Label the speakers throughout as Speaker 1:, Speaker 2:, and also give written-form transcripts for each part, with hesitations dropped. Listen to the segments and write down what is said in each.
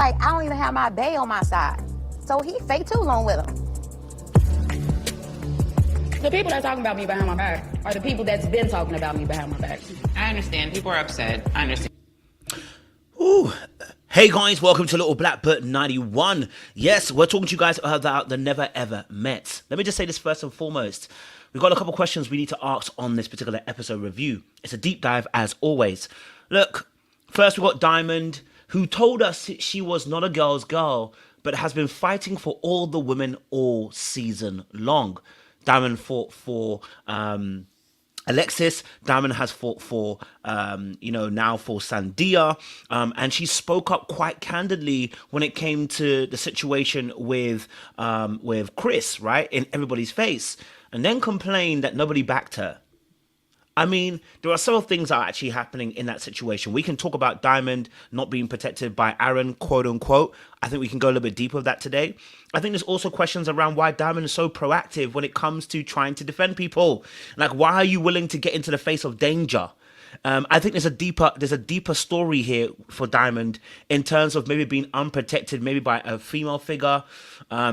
Speaker 1: like, I don't even have my bae on my side. So he fake too long with him.
Speaker 2: The people that's talking about me behind my back are the people that's been talking about me behind my back.
Speaker 3: I understand. People are upset. I understand.
Speaker 4: Ooh. Hey guys, welcome to Little Blackbird 91. Yes, we're talking to you guys about the Never Ever Met. Let me just say this first and foremost. We've got a couple questions we need to ask on this particular episode review. It's a deep dive as always. Look, first we've got Dymond, who told us she was not a girl's girl, but has been fighting for all the women all season long. Dymond fought for Alexis. Dymond has fought for, now for Sandia. And she spoke up quite candidly when it came to the situation with Chris, right? In everybody's face. And then complained that nobody backed her. I mean, there are several things that are actually happening in that situation. We can talk about Dymond not being protected by Aaron, quote unquote. I think we can go a little bit deeper with that today. I think there's also questions around why Dymond is so proactive when it comes to trying to defend people. Like, why are you willing to get into the face of danger? I think there's a deeper story here for Dymond in terms of maybe being unprotected, maybe by a female figure,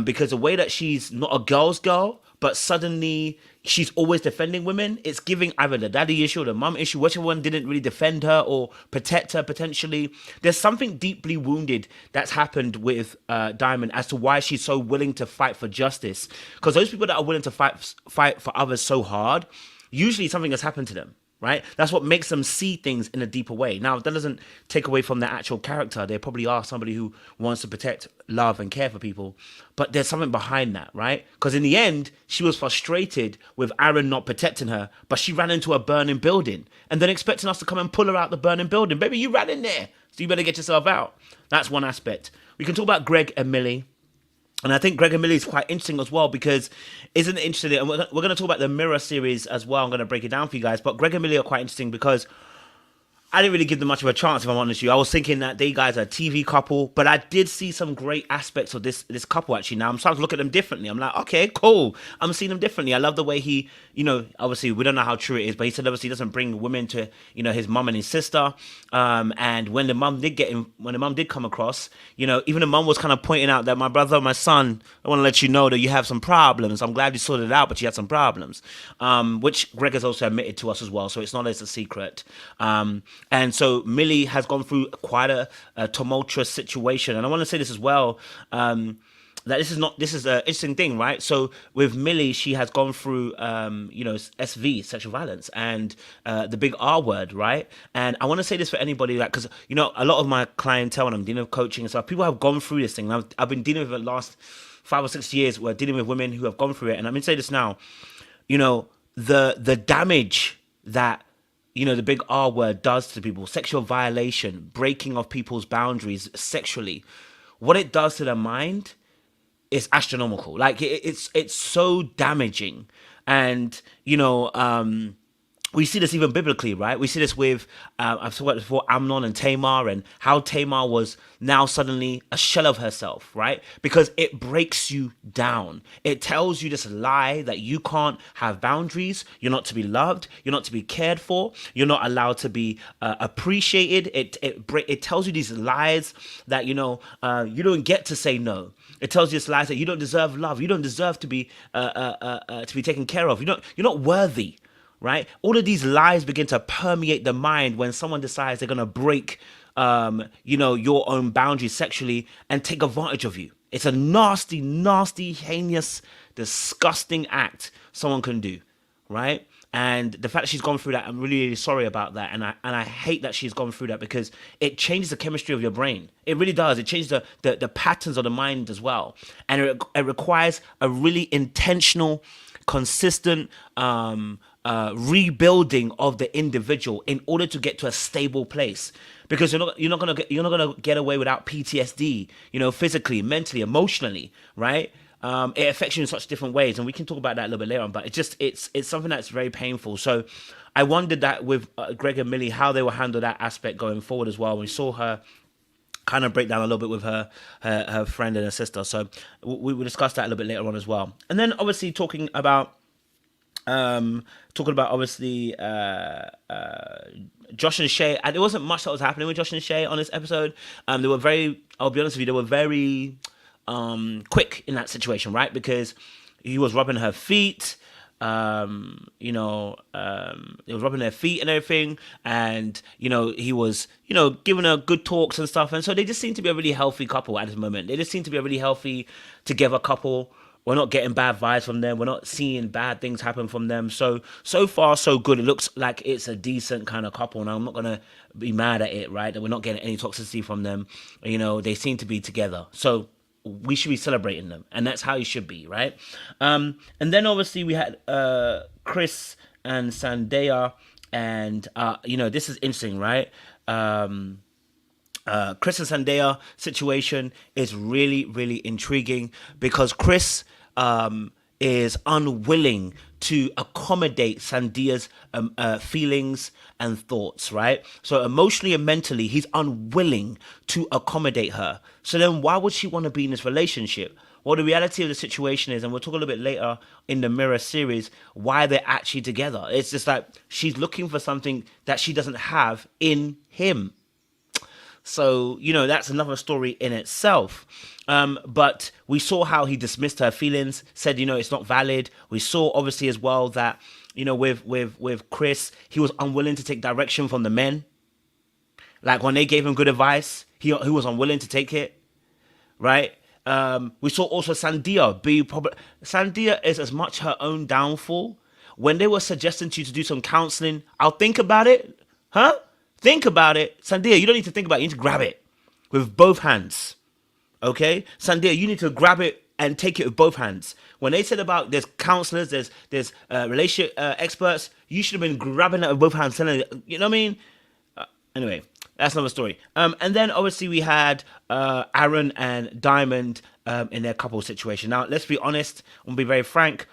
Speaker 4: because the way that she's not a girl's girl, but suddenly she's always defending women. It's giving either the daddy issue or the mum issue, whichever one didn't really defend her or protect her potentially. There's something deeply wounded that's happened with Dymond as to why she's so willing to fight for justice. Because those people that are willing to fight for others so hard, usually something has happened to them. Right? That's what makes them see things in a deeper way. Now, that doesn't take away from their actual character. They probably are somebody who wants to protect, love, and care for people. But there's something behind that, right? Because in the end, she was frustrated with Aaron not protecting her, but she ran into a burning building and then expecting us to come and pull her out the burning building. Baby, you ran in there, so you better get yourself out. That's one aspect. We can talk about Greg and Millie. And I think Greg and Millie is quite interesting as well because isn't it interesting? And we're going to talk about the Mirror series as well. I'm going to break it down for you guys. But Greg and Millie are quite interesting because I didn't really give them much of a chance, if I'm honest with you. I was thinking that they guys are a TV couple, but I did see some great aspects of this couple actually. Now I'm starting to look at them differently. I'm like, okay, cool. I'm seeing them differently. I love the way he, obviously we don't know how true it is, but he said obviously he doesn't bring women to, his mum and his sister. And when the mum did come across, even the mum was kind of pointing out that my brother, my son, I want to let you know that you have some problems. I'm glad you sorted it out, but you had some problems, which Greg has also admitted to us as well. So it's not as a secret. And so Millie has gone through quite a tumultuous situation. And I want to say this as well, that this is an interesting thing, right? So with Millie, she has gone through, SV, sexual violence, and the big R word, right? And I want to say this for anybody, like, because, a lot of my clientele, and I'm dealing with coaching and stuff, people have gone through this thing. And I've been dealing with it the last 5 or 6 years. We're dealing with women who have gone through it. And I'm going to say this now, the damage that the big R word does to people, sexual violation, breaking of people's boundaries sexually, what it does to their mind is astronomical. Like it's so damaging. And, we see this even biblically, right? We see this with, I've talked about before, Amnon and Tamar, and how Tamar was now suddenly a shell of herself, right? Because it breaks you down. It tells you this lie that you can't have boundaries, you're not to be loved, you're not to be cared for, you're not allowed to be appreciated. It tells you these lies that, you don't get to say no. It tells you this lies that you don't deserve love, you don't deserve to be taken care of, you're not worthy. Right? All of these lies begin to permeate the mind when someone decides they're going to break, your own boundaries sexually and take advantage of you. It's a nasty, nasty, heinous, disgusting act someone can do, right? And the fact that she's gone through that, I'm really, really sorry about that. And I hate that she's gone through that because it changes the chemistry of your brain. It really does. It changes the patterns of the mind as well. And it requires a really intentional, consistent, rebuilding of the individual in order to get to a stable place, because you're not gonna get away without PTSD, physically, mentally, emotionally, right? It affects you in such different ways, and we can talk about that a little bit later on. But it's something that's very painful. So I wondered that with Greg and Millie, how they will handle that aspect going forward as well. We saw her kind of break down a little bit with her friend and her sister. So we will discuss that a little bit later on as well. And then obviously talking about Talking about obviously Josh and Shay, and there wasn't much that was happening with Josh and Shay on this episode. They were very, I'll be honest with you, they were very quick in that situation, right? Because he was rubbing her feet, he was rubbing their feet and everything, and he was giving her good talks and stuff, and so they just seem to be a really healthy couple at this moment. They just seem to be a really healthy together couple. We're not getting bad vibes from them. We're not seeing bad things happen from them. So far, so good. It looks like it's a decent kind of couple. And I'm not going to be mad at it, right? That we're not getting any toxicity from them. They seem to be together. So we should be celebrating them. And that's how you should be, right? And then obviously we had Chris and Sandia. And, this is interesting, right? Chris and Sandia situation is really, really intriguing because Chris is unwilling to accommodate Sandia's feelings and thoughts, right? So emotionally and mentally, he's unwilling to accommodate her. So then why would she want to be in this relationship? Well, the reality of the situation is, and we'll talk a little bit later in the Mirror series, why they're actually together. It's just like she's looking for something that she doesn't have in him. So, that's another story in itself. But we saw how he dismissed her feelings, said, it's not valid. We saw obviously as well that, with Chris, he was unwilling to take direction from the men. Like when they gave him good advice, he was unwilling to take it. Right? We saw also Sandia Sandia is as much her own downfall. When they were suggesting to you to do some counseling, I'll think about it. Huh? Think about it. Sandia, you don't need to think about it. You need to grab it with both hands. Okay? Sandia, you need to grab it and take it with both hands. When they said about there's counselors, there's relationship experts, you should have been grabbing it with both hands. You know what I mean? Anyway, that's another story. And then obviously we had Aaron and Dymond in their couple situation. Now, let's be honest. I'm going to be very frank.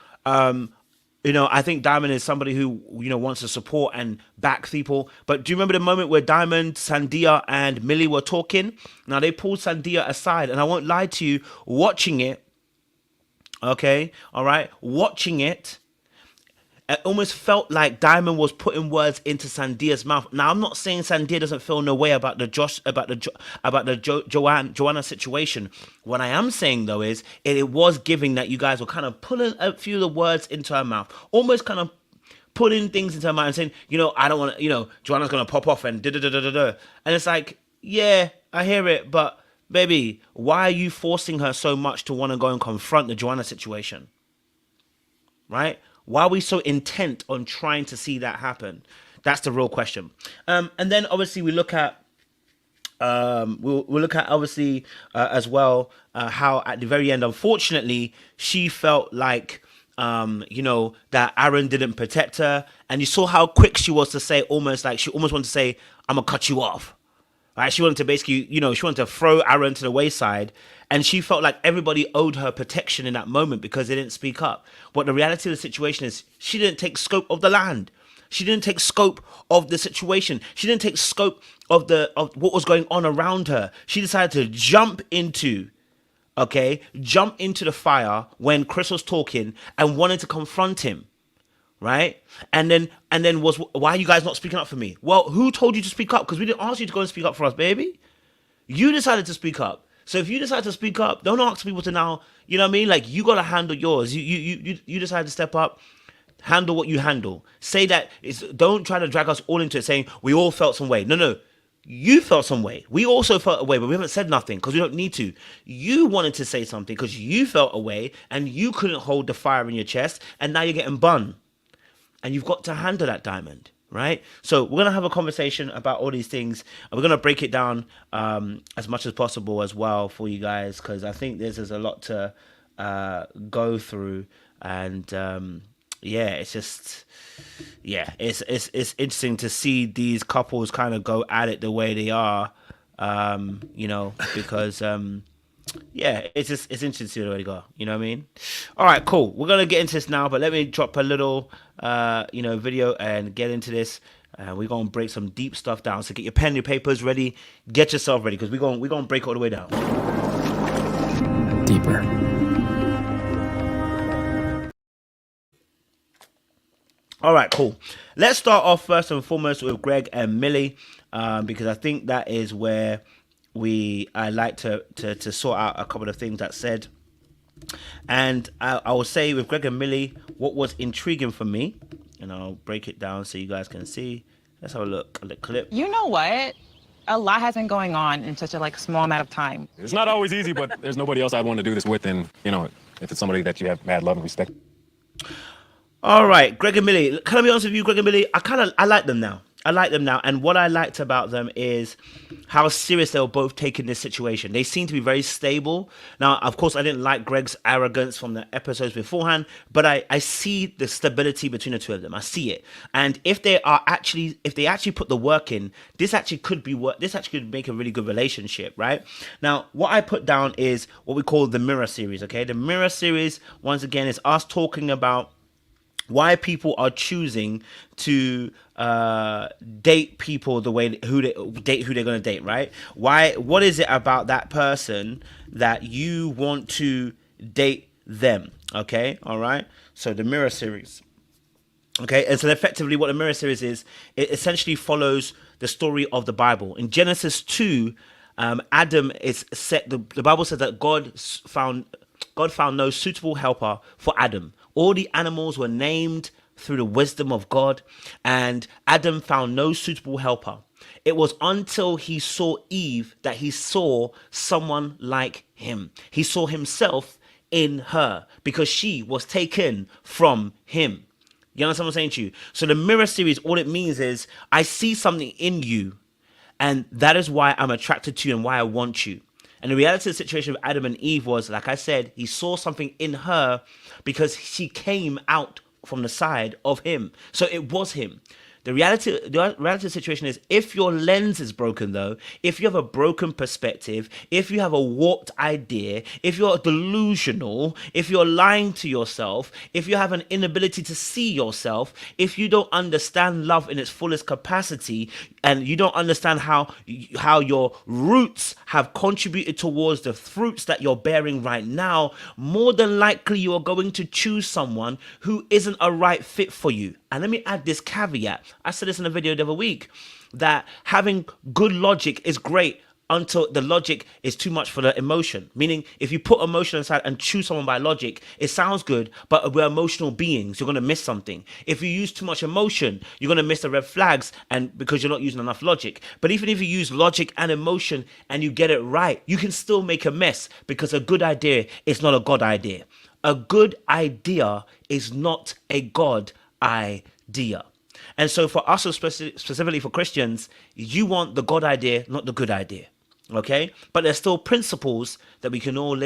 Speaker 4: I think Dymond is somebody who, wants to support and back people. But do you remember the moment where Dymond, Sandia, and Millie were talking? Now, they pulled Sandia aside. And I won't lie to you, watching it, okay, all right, watching it, it almost felt like Dymond was putting words into Sandia's mouth. Now, I'm not saying Sandia doesn't feel no way about the Joanna situation. What I am saying though is it was giving that you guys were kind of pulling a few of the words into her mouth, almost kind of putting things into her mind and saying, I don't want to, Joanna's gonna pop off and da da da da da. And it's like, yeah, I hear it, but baby, why are you forcing her so much to want to go and confront the Joanna situation? Right? Why are we so intent on trying to see that happen? That's the real question. And then obviously we look at we'll look at obviously as well how at the very end, unfortunately, she felt like that Aaron didn't protect her, and you saw how quick she was to say, almost wanted to say, "I'm gonna cut you off." Right? She wanted to basically, she wanted to throw Aaron to the wayside. And she felt like everybody owed her protection in that moment because they didn't speak up. But the reality of the situation is she didn't take scope of the land. She didn't take scope of the situation. She didn't take scope of what was going on around her. She decided to jump into the fire when Chris was talking and wanted to confront him. Right? And then was, why are you guys not speaking up for me? Well, who told you to speak up? Because we didn't ask you to go and speak up for us, baby. You decided to speak up. So if you decide to speak up, don't ask people to now, you know what I mean? Like, you got to handle yours. You decide to step up, handle what you handle. Say that, don't try to drag us all into it saying we all felt some way. No. You felt some way. We also felt a way, but we haven't said nothing because we don't need to. You wanted to say something because you felt a way and you couldn't hold the fire in your chest, and now you're getting bun. And you've got to handle that, Dymond. Right? So we're going to have a conversation about all these things, and we're going to break it down as much as possible as well for you guys, because I think there's a lot to go through, and it's just, it's interesting to see these couples kind of go at it the way they are, because it's interesting to see where they go. You know what I mean? All right, cool. We're gonna get into this now, but let me drop a little, video and get into this. We're gonna break some deep stuff down. So get your pen, your papers ready. Get yourself ready because we're gonna break all the way down.
Speaker 5: Deeper.
Speaker 4: All right, cool. Let's start off first and foremost with Greg and Millie, because I think that is where I like to sort out a couple of things that said. And I will say with Greg and Millie, what was intriguing for me, and I'll break it down so you guys can see. Let's have a look at the clip.
Speaker 5: You know what? A lot has been going on in such a small amount of time.
Speaker 6: It's not always easy, but there's nobody else I'd want to do this with, and if it's somebody that you have mad love and respect.
Speaker 4: All right, Greg and Millie. Can I be honest with you, Greg and Millie? I like them now. And what I liked about them is how serious they were both taking this situation. They seem to be very stable. Now, of course, I didn't like Greg's arrogance from the episodes beforehand, but I see the stability between the two of them. I see it. And if they actually put the work in, this actually could make a really good relationship, right? Now, what I put down is what we call the mirror series, okay? The mirror series, once again, is us talking about why people are choosing to date people the way who they're going to date, right? What is it about that person that you want to date them? Okay, all right. So the mirror series. Okay, and so effectively what the mirror series is, it essentially follows the story of the Bible. In Genesis 2, Adam is set. The Bible says that God found no suitable helper for Adam. All the animals were named through the wisdom of God, and Adam found no suitable helper. It was until he saw Eve that he saw someone like him. He saw himself in her because she was taken from him. You understand what I'm saying to you? So the mirror series, all it means is I see something in you, and that is why I'm attracted to you and why I want you. And the reality of the situation with Adam and Eve was, like I said, he saw something in her because she came out from the side of him. So it was him. The reality of the situation is, if your lens is broken, though, if you have a broken perspective, if you have a warped idea, if you're delusional, if you're lying to yourself, if you have an inability to see yourself, if you don't understand love in its fullest capacity, and you don't understand how your roots have contributed towards the fruits that you're bearing right now, more than likely you are going to choose someone who isn't a right fit for you. And let me add this caveat. I said this in a video the other week, that having good logic is great until the logic is too much for the emotion. Meaning, if you put emotion aside and choose someone by logic, it sounds good, but we're emotional beings. You're going to miss something. If you use too much emotion, you're going to miss the red flags, and because you're not using enough logic. But even if you use logic and emotion and you get it right, you can still make a mess, because a good idea is not a God idea. A good idea is not a God idea. And so for us, specifically for Christians, you want the God idea, not the good idea. Okay, but there's still principles that we can all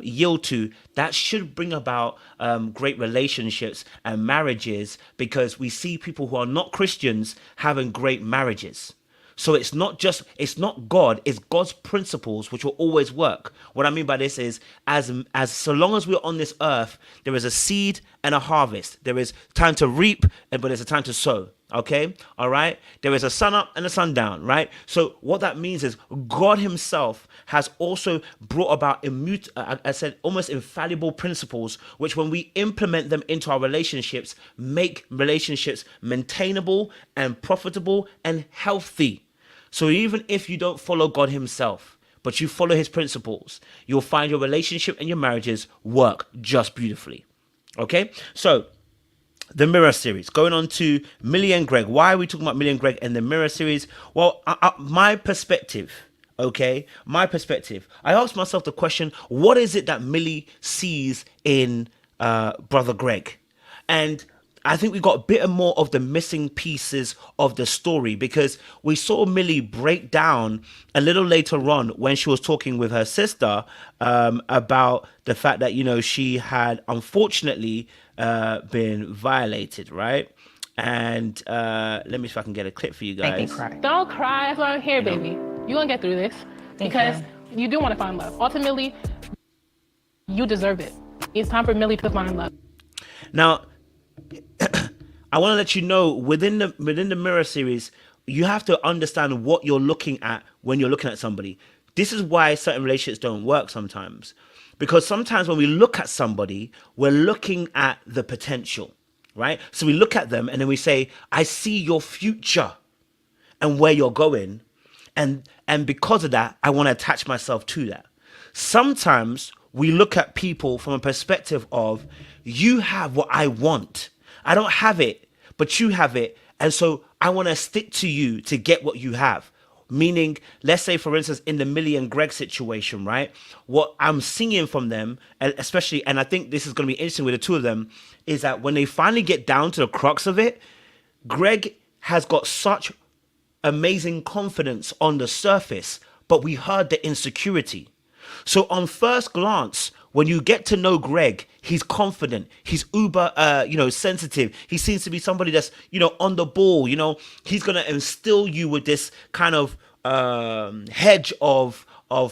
Speaker 4: yield to, that should bring about great relationships and marriages, because we see people who are not Christians having great marriages. So it's not God, it's God's principles which will always work. What I mean by this is, as so long as we're on this earth, there is a seed and a harvest. There is time to reap, but there's a time to sow. Okay, all right. There is a sun up and a sundown, right? So what that means is God Himself has also brought about almost infallible principles, which when we implement them into our relationships, make relationships maintainable and profitable and healthy. So even if you don't follow God Himself, but you follow His principles, you'll find your relationship and your marriages work just beautifully. Okay, so the mirror series, going on to Millie and Greg. Why are we talking about Millie and Greg and the mirror series? Well, my perspective, I asked myself the question, what is it that Millie sees in brother Greg? And I think we got a bit more of the missing pieces of the story, because we saw Millie break down a little later on when she was talking with her sister about the fact that, she had unfortunately been violated, right? And let me see if I can get a clip for you guys.
Speaker 7: Don't cry. That's why I'm here, baby. You're going to get through this, because you do want to find love. Ultimately, you deserve it. It's time for Millie to find love.
Speaker 4: Now, I want to let you know, within the mirror series, you have to understand what you're looking at when you're looking at somebody. This is why certain relationships don't work sometimes. Because sometimes when we look at somebody, we're looking at the potential, right? So we look at them and then we say, I see your future and where you're going. And because of that, I want to attach myself to that. Sometimes we look at people from a perspective of, you have what I want. I don't have it, but you have it. And so I want to stick to you to get what you have. Meaning, let's say, for instance, in the Millie and Greg situation, right? What I'm seeing from them, and especially, and I think this is going to be interesting with the two of them, is that when they finally get down to the crux of it, Greg has got such amazing confidence on the surface, but we heard the insecurity. So on first glance, when you get to know Greg, he's confident, he's uber, sensitive. He seems to be somebody that's, on the ball. He's gonna instill you with this kind of hedge of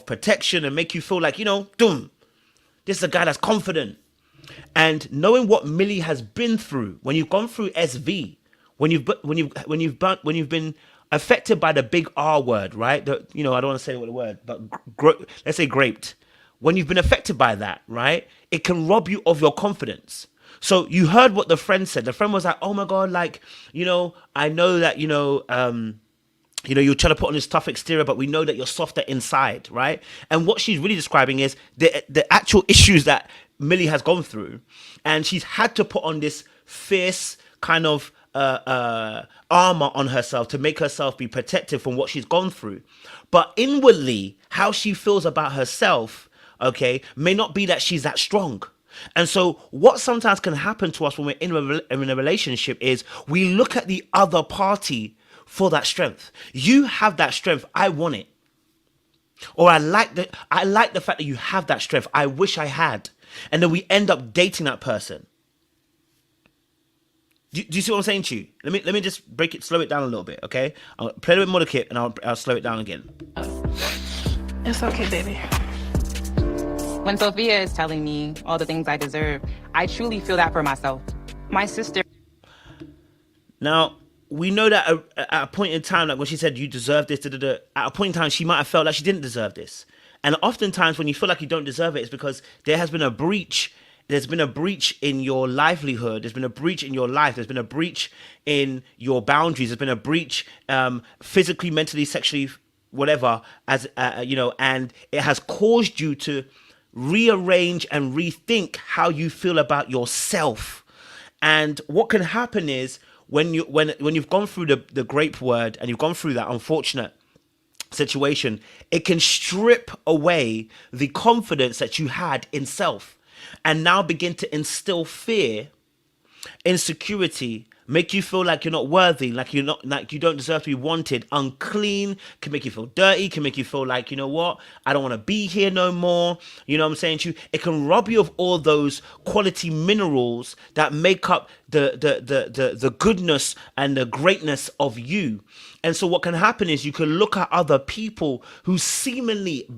Speaker 4: protection and make you feel like, this is a guy that's confident. And knowing what Millie has been through, when you've gone through SV, when you've been affected by the big R word, right? I don't want to say the word, but let's say graped. When you've been affected by that, right, it can rob you of your confidence. So you heard what the friend said. The friend was like, oh my God, like, I know that, you're trying to put on this tough exterior, but we know that you're softer inside, right? And what she's really describing is the actual issues that Millie has gone through. And she's had to put on this fierce kind of armor on herself to make herself be protected from what she's gone through. But inwardly, how she feels about herself, okay, may not be that she's that strong. And so what sometimes can happen to us when we're in a relationship is we look at the other party for that strength. You have that strength. I want it. Or I like the fact that you have that strength. I wish I had. And then we end up dating that person. Do you see what I'm saying to you? Let me just slow it down a little bit, okay? I'll play a bit more of the kit and I'll slow it down again.
Speaker 7: It's okay, baby.
Speaker 5: When Sophia is telling me all the things I deserve, I truly feel that for myself. My sister.
Speaker 4: Now, we know that at a point in time, like when she said, you deserve this, at a point in time, she might have felt like she didn't deserve this. And oftentimes when you feel like you don't deserve it, it's because there has been a breach. There's been a breach in your livelihood. There's been a breach in your life. There's been a breach in your boundaries. There's been a breach physically, mentally, sexually, whatever, and it has caused you to rearrange and rethink how you feel about yourself. And what can happen is when you've gone through the grape word and you've gone through that unfortunate situation, it can strip away the confidence that you had in self and now begin to instill fear, insecurity, make you feel like you're not worthy, like you don't deserve to be wanted, unclean, can make you feel dirty, can make you feel like, you know what, I don't want to be here no more. You know what I'm saying to you? It can rob you of all those quality minerals that make up the goodness and the greatness of you. And so what can happen is you can look at other people who seemingly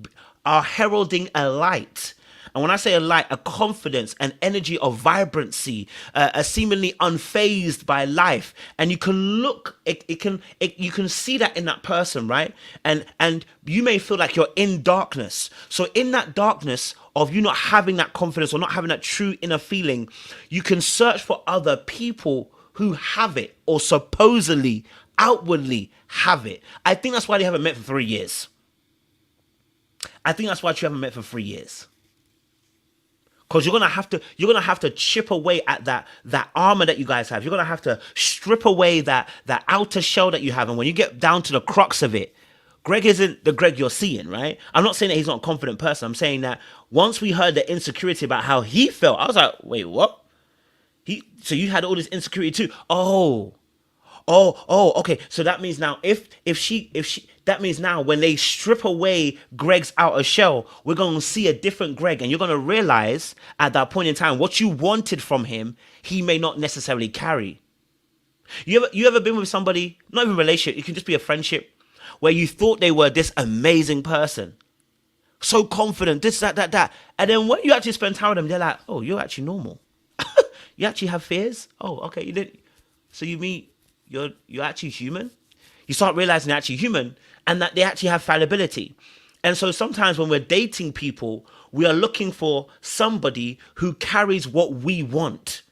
Speaker 4: are heralding a light. And when I say a light, a confidence, an energy of vibrancy, a seemingly unfazed by life, and you can look, you can see that in that person, right? And you may feel like you're in darkness. So in that darkness of you not having that confidence or not having that true inner feeling, you can search for other people who have it or supposedly, outwardly have it. I think that's why they haven't met for 3 years. I think that's why you haven't met for 3 years. Because you're gonna have to chip away at that armor that you guys have. You're gonna have to strip away that outer shell that you have. And when you get down to the crux of it, Greg isn't the Greg you're seeing, right? I'm not saying that he's not a confident person. I'm saying that once we heard the insecurity about how he felt, I was like, wait, what? So you had all this insecurity too? Oh, okay. So that means now if she that means now when they strip away Greg's outer shell, we're going to see a different Greg, and you're going to realize at that point in time what you wanted from him, he may not necessarily carry. You ever been with somebody, not even a relationship, it can just be a friendship, where you thought they were this amazing person, so confident, this, that, and then when you actually spend time with them, they're like, oh, you're actually normal. You actually have fears? Oh, okay, you didn't. So you mean you're actually human? You start realizing they're actually human and that they actually have fallibility. And so sometimes when we're dating people, we are looking for somebody who carries what we want.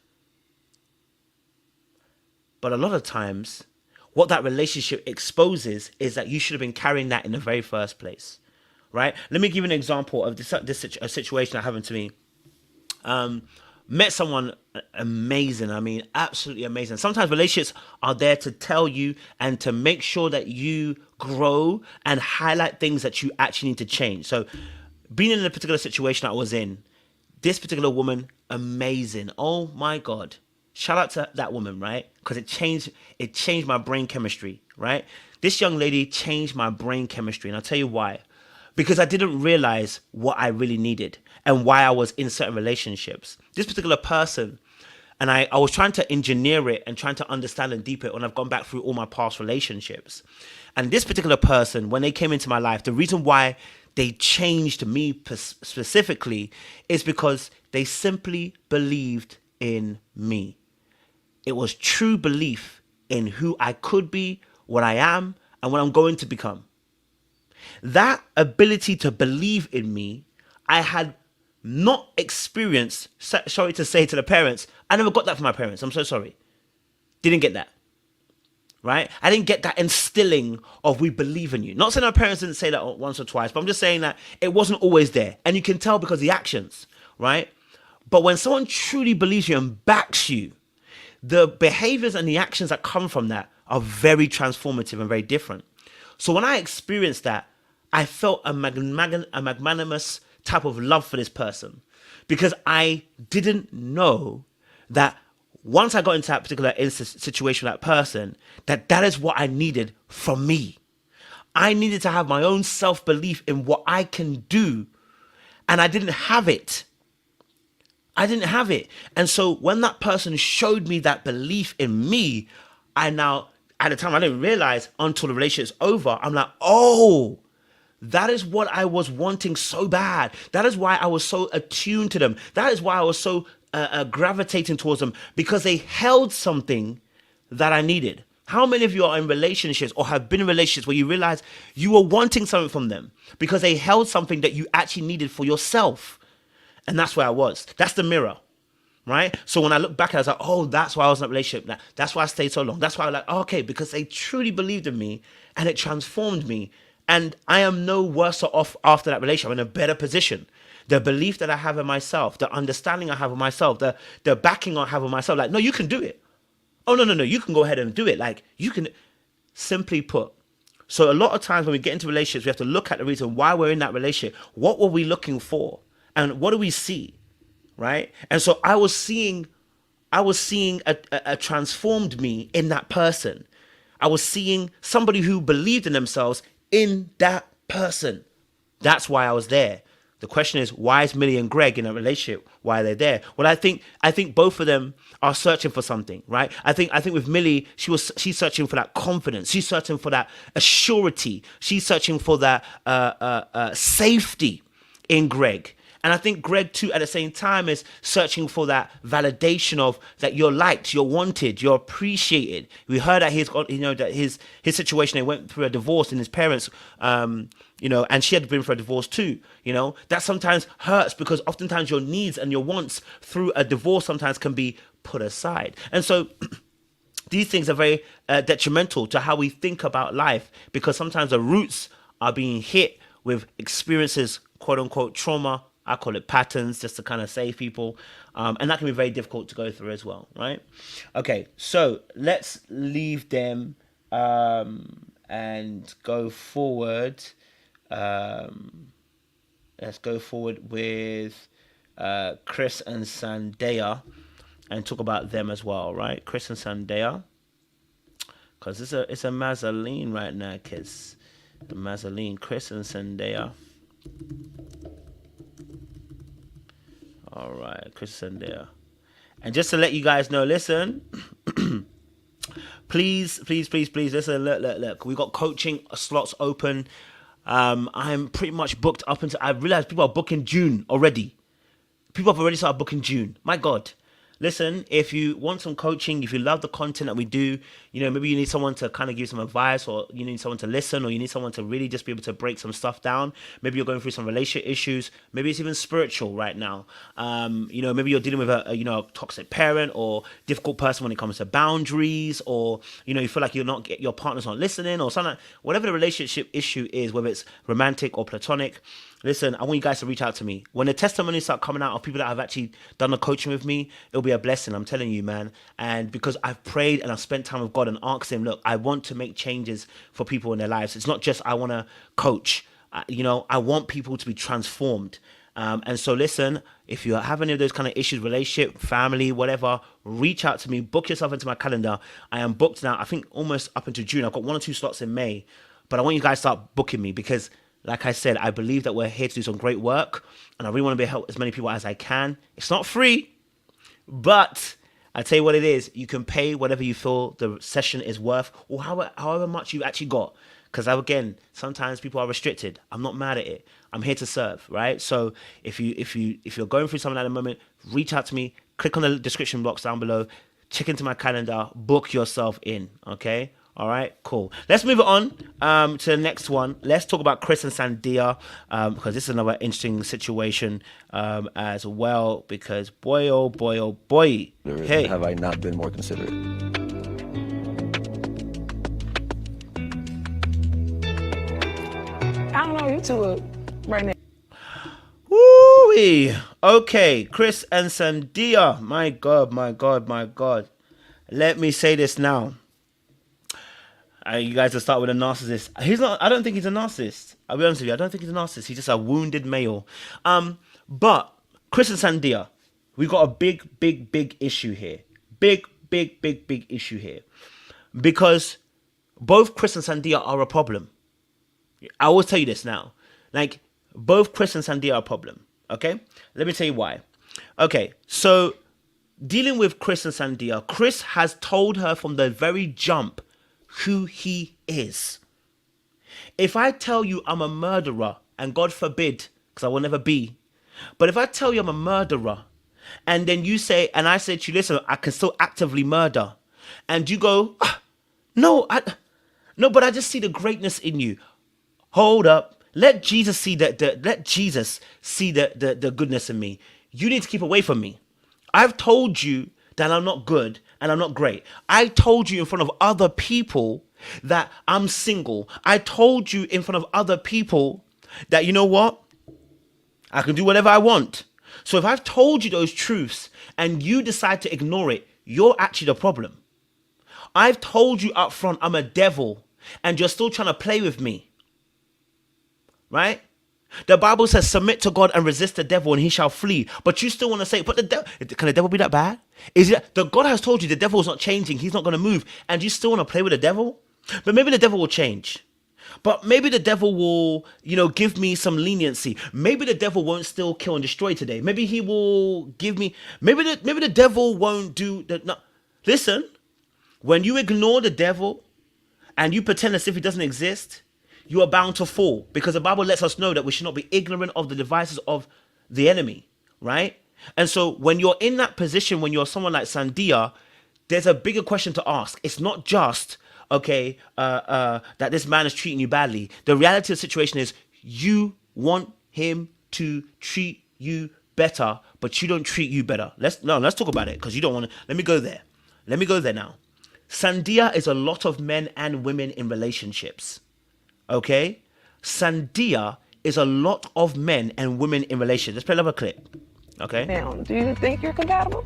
Speaker 4: But a lot of times, what that relationship exposes is that you should have been carrying that in the very first place, right? Let me give you an example of a situation that happened to me. Met someone amazing. I mean, absolutely amazing. Sometimes relationships are there to tell you and to make sure that you grow and highlight things that you actually need to change. So being in a particular situation I was in, this particular woman, amazing. Oh my God. Shout out to that woman, right? Because it changed my brain chemistry, right? This young lady changed my brain chemistry. And I'll tell you why. Because I didn't realize what I really needed and why I was in certain relationships. This particular person, and I was trying to engineer it and trying to understand and deepen it when I've gone back through all my past relationships. And this particular person, when they came into my life, the reason why they changed me specifically is because they simply believed in me. It was true belief in who I could be, what I am, and what I'm going to become. That ability to believe in me, I had not experienced. Sorry to say to the parents, I never got that from my parents. I'm so sorry. Didn't get that. Right? I didn't get that instilling of we believe in you. Not saying our parents didn't say that once or twice, but I'm just saying that it wasn't always there. And you can tell because of the actions, right? But when someone truly believes you and backs you, the behaviors and the actions that come from that are very transformative and very different. So when I experienced that, I felt a magnanimous type of love for this person because I didn't know that once I got into that particular situation with that person, that is what I needed from me. I needed to have my own self-belief in what I can do, and I didn't have it. And so when that person showed me that belief in me, at the time I didn't realize until the relationship's over, I'm like, oh, that is what I was wanting so bad. That is why I was so attuned to them. That is why I was so gravitating towards them, because they held something that I needed. How many of you are in relationships or have been in relationships where you realize you were wanting something from them because they held something that you actually needed for yourself? And that's where I was. That's the mirror, right? So when I look back, I was like, oh, that's why I was in a relationship. That's why I stayed so long. That's why I was like, oh, okay, because they truly believed in me and it transformed me. And I am no worse off after that relationship. I'm in a better position. The belief that I have in myself, the understanding I have of myself, the backing I have of myself. Like, no, you can do it. Oh, no, you can go ahead and do it. Like, you can, simply put. So a lot of times when we get into relationships, we have to look at the reason why we're in that relationship. What were we looking for? And what do we see? Right? And so I was seeing a transformed me in that person. I was seeing somebody who believed in themselves in that person. That's why I was there. The question is, why is Millie and Greg in a relationship? Why are they there? Well, I think both of them are searching for something, right? I think with Millie, she's searching for that confidence. She's searching for that assurity. She's searching for that safety in Greg. And I think Greg too, at the same time, is searching for that validation of that you're liked, you're wanted, you're appreciated. We heard that his situation, they went through a divorce and his parents, and she had been for a divorce too. That sometimes hurts because oftentimes your needs and your wants through a divorce sometimes can be put aside. And so these things are very detrimental to how we think about life, because sometimes the roots are being hit with experiences, quote unquote, trauma. I call it patterns, just to kind of save people. And that can be very difficult to go through as well, right? Okay, so let's leave them and go forward. Let's go forward with Chris and Sandia and talk about them as well, right? Chris and Sandia. Because it's a Mazzoline right now, kids. The Mazzoline, Chris and Sandia. All right, Chris and Sandia. And just to let you guys know, listen, please, listen, look. We've got coaching slots open. I'm pretty much booked up until, I realized people are booking June already. People have already started booking June. My God. Listen, if you want some coaching, if you love the content that we do, you know, maybe you need someone to kind of give you some advice, or you need someone to listen, or you need someone to really just be able to break some stuff down. Maybe you're going through some relationship issues. Maybe it's even spiritual right now. You know, maybe you're dealing with a toxic parent, or difficult person when it comes to boundaries, or, you know, you feel like your partner's not listening, or something. Whatever the relationship issue is, whether it's romantic or platonic. Listen, I want you guys to reach out to me. When the testimonies start coming out of people that have actually done the coaching with me, it'll be a blessing, I'm telling you, man. And because I've prayed and I've spent time with God and asked him, look, I want to make changes for people in their lives. It's not just I want to coach. I want people to be transformed. And so listen, if you have any of those kind of issues, relationship, family, whatever, reach out to me, book yourself into my calendar. I am booked now, I think almost up into June. I've got 1 or 2 slots in May, but I want you guys to start booking me, because like I said, I believe that we're here to do some great work, and I really want to help as many people as I can. It's not free, but I tell you what it is. You can pay whatever you feel the session is worth, or however much you've actually got. Because again, sometimes people are restricted. I'm not mad at it. I'm here to serve, right? So if you're going through something at the moment, reach out to me. Click on the description box down below. Check into my calendar. Book yourself in. Okay. All right, cool. Let's move it on to the next one. Let's talk about Chris and Sandia, because this is another interesting situation as well. Because boy, oh boy, oh boy. Hey,
Speaker 8: have I not been more considerate?
Speaker 2: I don't know, you two right now.
Speaker 4: woo-wee. Okay, Chris and Sandia. My God, my God, my God. Let me say this now. You guys will start with a narcissist. He's not. I don't think he's a narcissist. I'll be honest with you. I don't think he's a narcissist. He's just a wounded male. But Chris and Sandia, we got a big issue here. Big issue here, because both Chris and Sandia are a problem. I will tell you this now. Like, both Chris and Sandia are a problem. Okay, let me tell you why. Okay, so dealing with Chris and Sandia, Chris has told her from the very jump who he is. If I tell you I'm a murderer, and God forbid, because I will never be, but if I tell you I'm a murderer, and then you say, and I say to you, listen, I can still actively murder, and you go, no, but I just see the greatness in you. Hold up, let Jesus see the goodness in me. You need to keep away from me. I've told you that I'm not good and I'm not great. I told you in front of other people that I'm single. I told you in front of other people that, you know what? I can do whatever I want. So if I've told you those truths and you decide to ignore it, you're actually the problem. I've told you up front I'm a devil and you're still trying to play with me. Right? The Bible says, submit to God and resist the devil and he shall flee. But you still want to say, but can the devil be that bad? Is it the God has told you the devil is not changing, he's not going to move, and you still want to play with the devil? But maybe the devil will change. But maybe the devil will, give me some leniency. Maybe the devil won't still kill and destroy today. Maybe he will give me, maybe the devil won't do that. No. Listen, when you ignore the devil and you pretend as if he doesn't exist, you are bound to fall, because the Bible lets us know that we should not be ignorant of the devices of the enemy, right? And so when you're in that position, when you're someone like Sandia, there's a bigger question to ask. It's not just, that this man is treating you badly. The reality of the situation is you want him to treat you better, but you don't treat you better. Let's talk about it, because you don't want to. Let me go there now. Sandia is a lot of men and women in relationships. Okay, Sandia is a lot of men and women in relationships. Let's play another clip. Okay.
Speaker 9: Now, do you think you're compatible?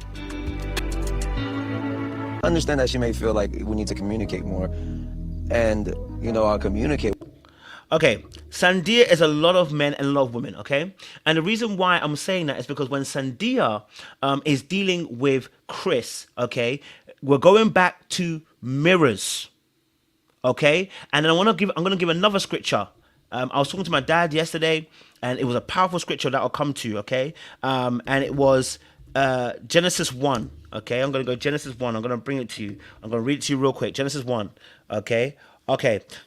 Speaker 8: I understand that she may feel like we need to communicate more, and I'll communicate.
Speaker 4: Okay, Sandia is a lot of men and a lot of women. Okay, and the reason why I'm saying that is because when Sandia is dealing with Chris, okay, we're going back to mirrors. Okay, and then I'm gonna give another scripture. I was talking to my dad yesterday, and it was a powerful scripture that I'll come to. Okay, and it was Genesis 1. Okay, I'm gonna go Genesis 1. I'm gonna bring it to you. I'm gonna read it to you real quick. Genesis 1. Okay.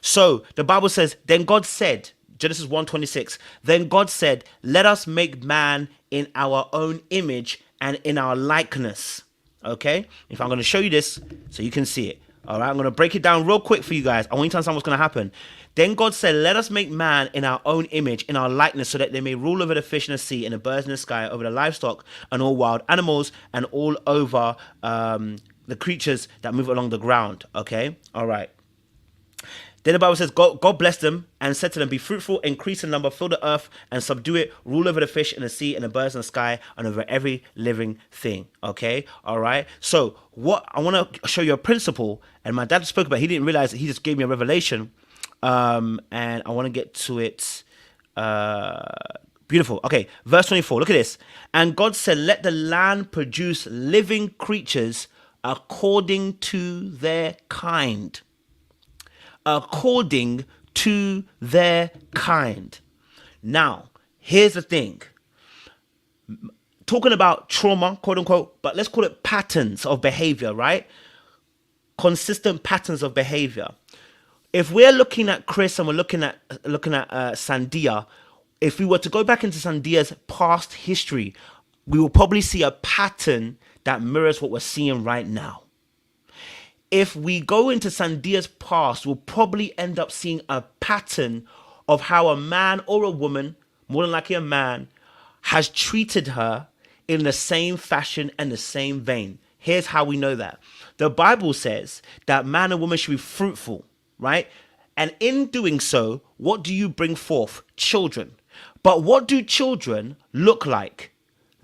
Speaker 4: So the Bible says, then God said, Genesis 1:26. Then God said, let us make man in our own image and in our likeness. Okay. If I'm gonna show you this so you can see it. All right, I'm going to break it down real quick for you guys. I want you to understand what's going to happen. Then God said, let us make man in our own image, in our likeness, so that they may rule over the fish in the sea and the birds in the sky, over the livestock and all wild animals, and all over the creatures that move along the ground. Okay? All right. Then the Bible says, God blessed them and said to them, be fruitful, increase in number, fill the earth and subdue it, rule over the fish in the sea and the birds in the sky and over every living thing. Okay? All right? So what I want to show you a principle, and my dad spoke about it. He didn't realize that he just gave me a revelation. And I want to get to it. Beautiful. Okay, verse 24. Look at this. And God said, let the land produce living creatures according to their kind. According to their kind. Now, here's the thing. Talking about trauma, quote unquote, but let's call it patterns of behavior, right? Consistent patterns of behavior. If we're looking at Chris and we're looking at Sandia, if we were to go back into Sandia's past history, we will probably see a pattern that mirrors what we're seeing right now. If we go into Sandia's past, we'll probably end up seeing a pattern of how a man or a woman, more than likely a man, has treated her in the same fashion and the same vein. Here's how we know that. The Bible says that man and woman should be fruitful, right? And in doing so, what do you bring forth? Children. But what do children look like?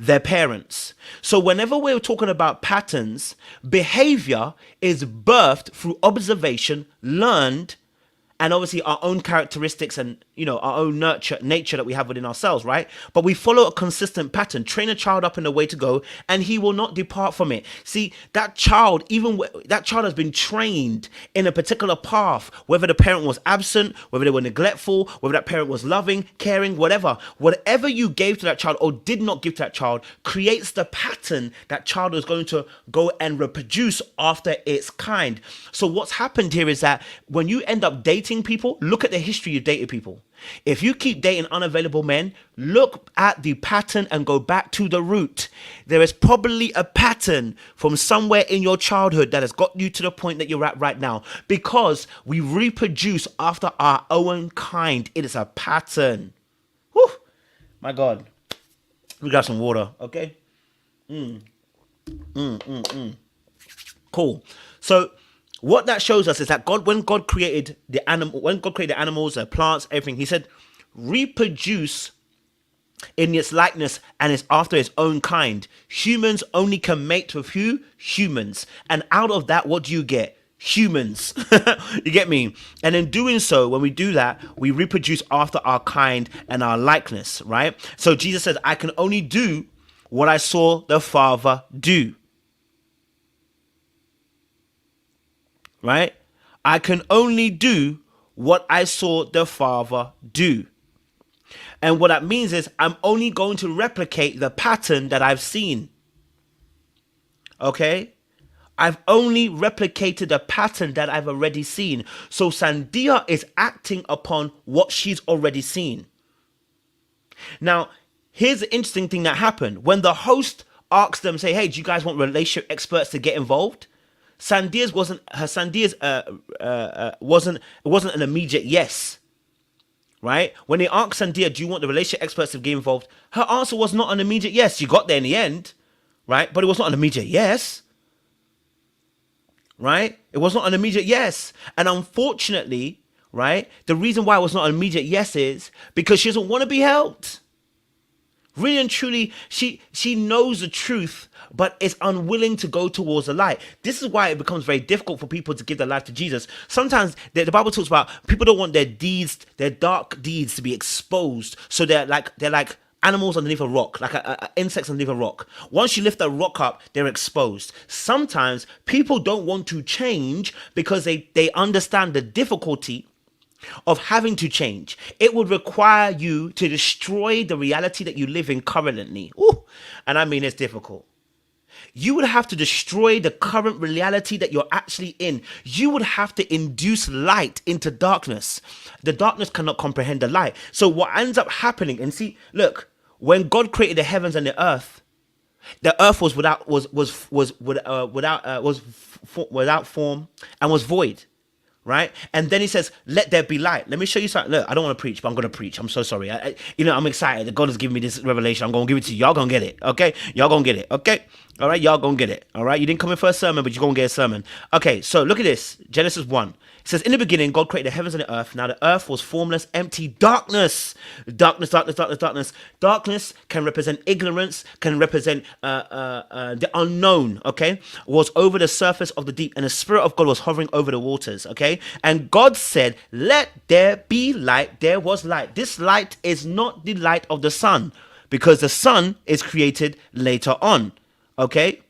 Speaker 4: Their parents. So whenever we're talking about patterns, behavior is birthed through observation, learned, and obviously our own characteristics and, you know, our own nature that we have within ourselves, right? But we follow a consistent pattern. Train a child up in the way to go, and he will not depart from it. See, that child, that child has been trained in a particular path, whether the parent was absent, whether they were neglectful, whether that parent was loving, caring, whatever. Whatever you gave to that child or did not give to that child creates the pattern that child is going to go and reproduce after its kind. So what's happened here is that when you end up dating people, look at the history you dated people. If you keep dating unavailable men, look at the pattern and go back to the root. There is probably a pattern from somewhere in your childhood that has got you to the point that you're at right now, because we reproduce after our own kind. It is a pattern. Whew. My God. We got some water, okay? Cool. So what that shows us is that when God created the animals, the plants, everything, he said, reproduce in its likeness and it's after its own kind. Humans only can mate with who? Humans. And out of that, what do you get? Humans. You get me? And in doing so, when we do that, we reproduce after our kind and our likeness, right? So Jesus says, I can only do what I saw the Father do. Right? I can only do what I saw the Father do. And what that means is I'm only going to replicate the pattern that I've seen. Okay? I've only replicated a pattern that I've already seen. So Sandia is acting upon what she's already seen. Now, here's the interesting thing that happened. When the host asked them, say, hey, do you guys want relationship experts to get involved? Sandia's wasn't an immediate yes, right? When they asked Sandia, do you want the relationship experts to get involved? Her answer was not an immediate yes. She got there in the end, right? But it was not an immediate yes, right? It was not an immediate yes. And unfortunately, right, the reason why it was not an immediate yes is because she doesn't want to be helped. Really and truly, she knows the truth, but is unwilling to go towards the light. This is why it becomes very difficult for people to give their life to Jesus. Sometimes the Bible talks about people don't want their deeds, their dark deeds, to be exposed. So they're like animals underneath a rock, like insects underneath a rock. Once you lift that rock up, they're exposed. Sometimes people don't want to change because they understand the difficulty of having to change. It would require you to destroy the reality that you live in currently. Ooh, and I mean, it's difficult. You would have to destroy the current reality that you're actually in. You would have to induce light into darkness. The darkness cannot comprehend the light. So what ends up happening, and see, look, when God created the heavens and the earth, The earth was without form and was void. Right, and then he says, "Let there be light." Let me show you something. Look, I don't want to preach, but I'm going to preach. I'm so sorry. I'm excited that God has given me this revelation. I'm going to give it to you. Y'all going to get it, okay? Y'all going to get it, okay? All right, y'all going to get it, all right? You didn't come in for a sermon, but you're going to get a sermon. Okay, so look at this. Genesis 1. It says, in the beginning, God created the heavens and the earth. Now the earth was formless, empty, darkness. Darkness can represent ignorance, can represent the unknown, okay? Was over the surface of the deep, and the Spirit of God was hovering over the waters, okay? And God said, let there be light. There was light. This light is not the light of the sun, because the sun is created later on, okay?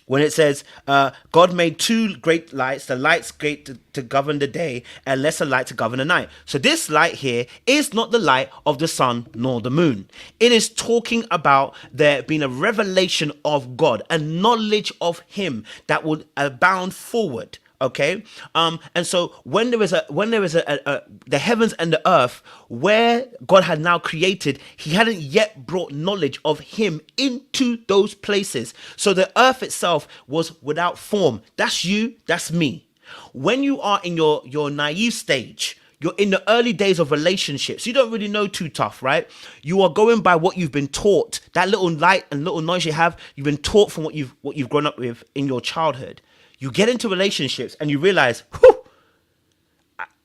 Speaker 4: When it says, God made two great lights, the lights great to govern the day and lesser light to govern the night. So this light here is not the light of the sun nor the moon. It is talking about there being a revelation of God, a knowledge of him that would abound forward. Okay, and so when there is the heavens and the earth where God had now created, he hadn't yet brought knowledge of him into those places. So the earth itself was without form. That's you, that's me. When you are in your naive stage, you're in the early days of relationships. You don't really know too tough, right? You are going by what you've been taught. That little light and little noise you have, you've been taught from what you've grown up with in your childhood. You get into relationships and you realize, whew,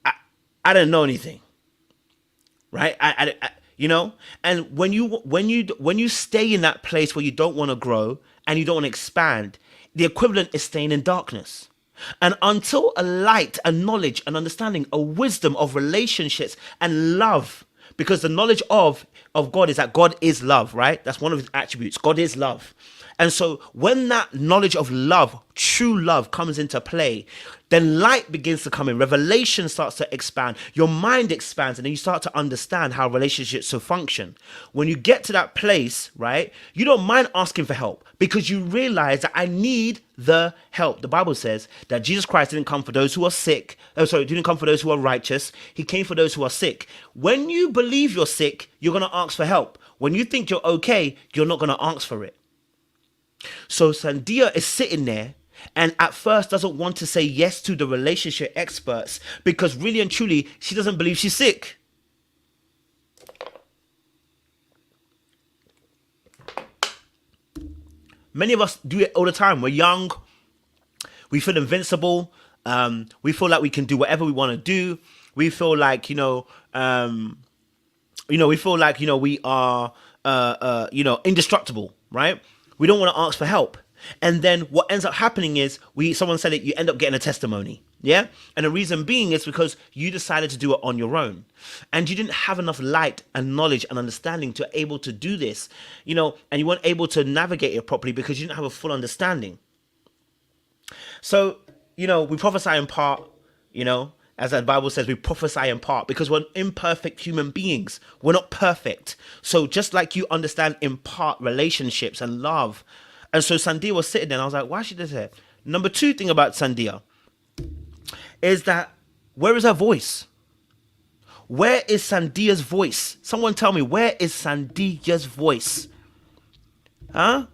Speaker 4: I didn't know anything, right? And when you stay in that place where you don't want to grow and you don't want to expand, the equivalent is staying in darkness. And until a light, a knowledge, an understanding, a wisdom of relationships and love, because the knowledge of God is that God is love, right? That's one of his attributes. God is love. And so when that knowledge of love, true love, comes into play, then light begins to come in. Revelation starts to expand. Your mind expands, and then you start to understand how relationships should function. When you get to that place, right, you don't mind asking for help because you realize that I need the help. The Bible says that Jesus Christ didn't come for those who are sick. Didn't come for those who are righteous. He came for those who are sick. When you believe you're sick, you're going to ask for help. When you think you're okay, you're not going to ask for it. So Sandia is sitting there and at first doesn't want to say yes to the relationship experts because really and truly she doesn't believe she's sick. Many of us do it all the time. We're young, we feel invincible, we feel like we can do whatever we want to do. We feel like we are indestructible, right? We don't want to ask for help. And then what ends up happening is someone said it, you end up getting a testimony. Yeah. And the reason being is because you decided to do it on your own and you didn't have enough light and knowledge and understanding to able to do this, and you weren't able to navigate it properly because you didn't have a full understanding. So, we prophesy in part, as the Bible says, we prophesy in part because we're imperfect human beings. We're not perfect. So just like you understand in part relationships and love. And so Sandia was sitting there and I was like, why is she does that? Number two thing about Sandia is that where is her voice? Where is Sandia's voice? Someone tell me, where is Sandia's voice? Huh?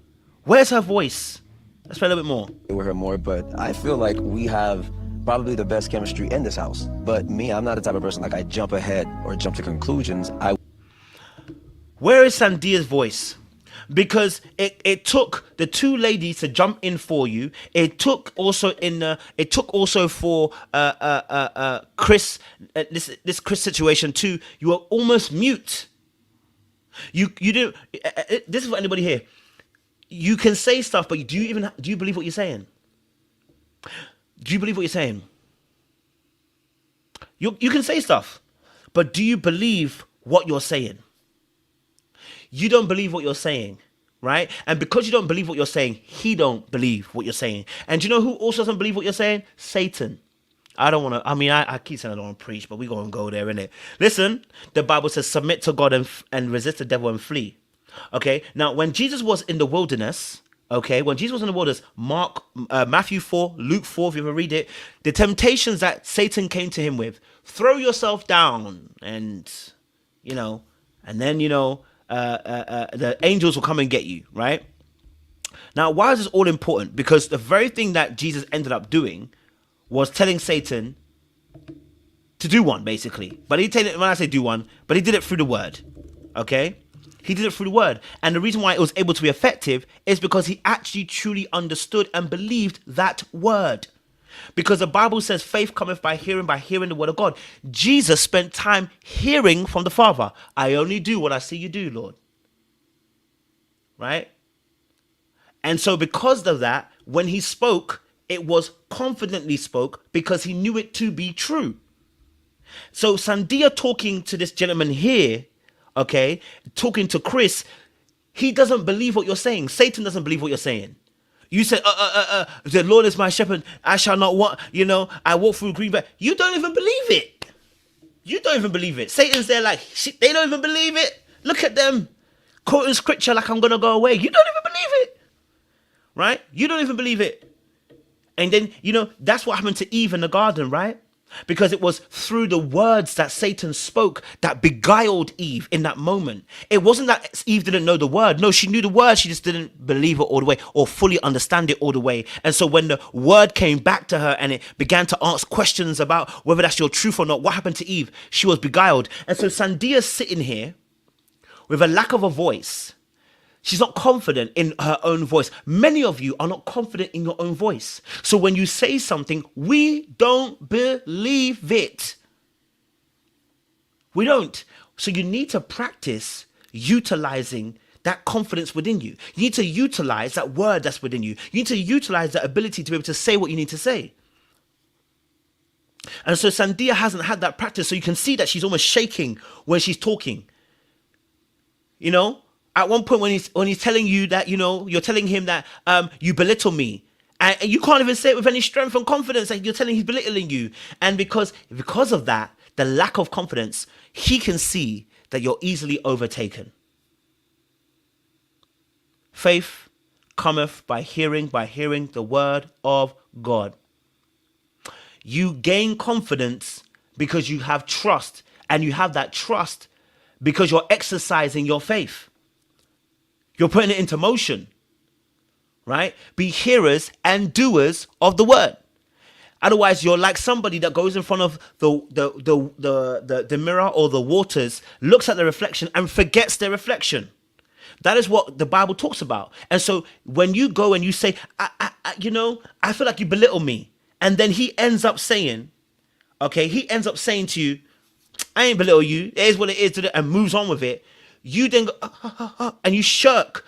Speaker 4: Where's her voice? Let's play a little bit more.
Speaker 8: With her more, but I feel like we have probably the best chemistry in this house. But me, I'm not the type of person like I jump ahead or jump to conclusions.
Speaker 4: Where is Sandia's voice? Because it took the two ladies to jump in for you. It took also for Chris, this Chris situation too. You were almost mute. You didn't. This is for anybody here. You can say stuff, but do you believe what you're saying? Do you believe what you're saying? You can say stuff, but do you believe what you're saying? You don't believe what you're saying, right? And because you don't believe what you're saying, he don't believe what you're saying. And do you know who also doesn't believe what you're saying? Satan. I keep saying I don't want to preach, but we're going to go there, innit? Listen, the Bible says, submit to God and resist the devil and flee. Okay? Now, when Jesus was in the wilderness, Matthew 4, Luke 4, if you ever read it, the temptations that Satan came to him with, throw yourself down and then, the angels will come and get you, right? Now, why is this all important? Because the very thing that Jesus ended up doing was telling Satan to do one, basically. But he did it, when I say do one, but he did it through the word. Okay? He did it through the word. And the reason why it was able to be effective is because he actually truly understood and believed that word. Because the Bible says faith cometh by hearing the word of God. Jesus spent time hearing from the Father. I only do what I see you do, Lord. Right? And so because of that, when he spoke, it was confidently spoke because he knew it to be true. So Sandia talking to this gentleman here, okay, talking to Chris, he doesn't believe what you're saying. Satan doesn't believe what you're saying. You said, the Lord is my shepherd, I shall not want, I walk through green valley. You don't even believe it. You don't even believe it. Satan's there like, shit, they don't even believe it. Look at them quoting scripture like I'm going to go away. You don't even believe it. Right? You don't even believe it. And then, that's what happened to Eve in the garden, right? Because it was through the words that Satan spoke that beguiled Eve in that moment. It wasn't that Eve didn't know the word. No, she knew the word. She just didn't believe it all the way or fully understand it all the way. And so when the word came back to her and it began to ask questions about whether that's your truth or not, what happened to Eve? She was beguiled. And so Sandia's sitting here with a lack of a voice. She's not confident in her own voice. Many of you are not confident in your own voice. So when you say something, we don't believe it. We don't. So you need to practice utilizing that confidence within you. You need to utilize that word that's within you. You need to utilize that ability to be able to say what you need to say. And so Sandia hasn't had that practice. So you can see that she's almost shaking when she's talking. At one point when he's telling you that, you're telling him that you belittle me. And you can't even say it with any strength and confidence. Like you're telling he's belittling you. And because of that, the lack of confidence, he can see that you're easily overtaken. Faith cometh by hearing the word of God. You gain confidence because you have trust. And you have that trust because you're exercising your faith. You're putting it into motion, right? Be hearers and doers of the word. Otherwise, you're like somebody that goes in front of the mirror or the waters, looks at the reflection and forgets their reflection. That is what the Bible talks about. And so when you go and you say, I feel like you belittle me. And then he ends up saying to you, I ain't belittle you. It is what it is, and moves on with it. You then go, and you shirk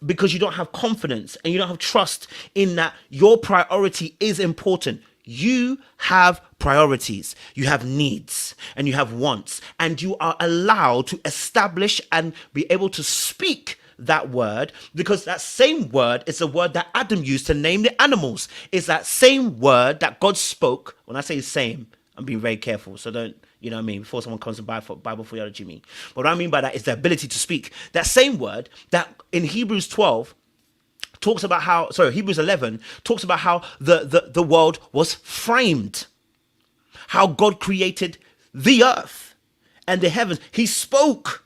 Speaker 4: because you don't have confidence and you don't have trust in that your priority is important. You have priorities, you have needs, and you have wants, and you are allowed to establish and be able to speak that word, because that same word is the word that Adam used to name the animals. It's that same word that God spoke. When I say same, I'm being very careful, so don't, before someone comes to Bible theology me. But what I mean by that is the ability to speak. That same word that in Hebrews 12 talks about how, Hebrews 11 talks about how the world was framed. How God created the earth and the heavens. He spoke.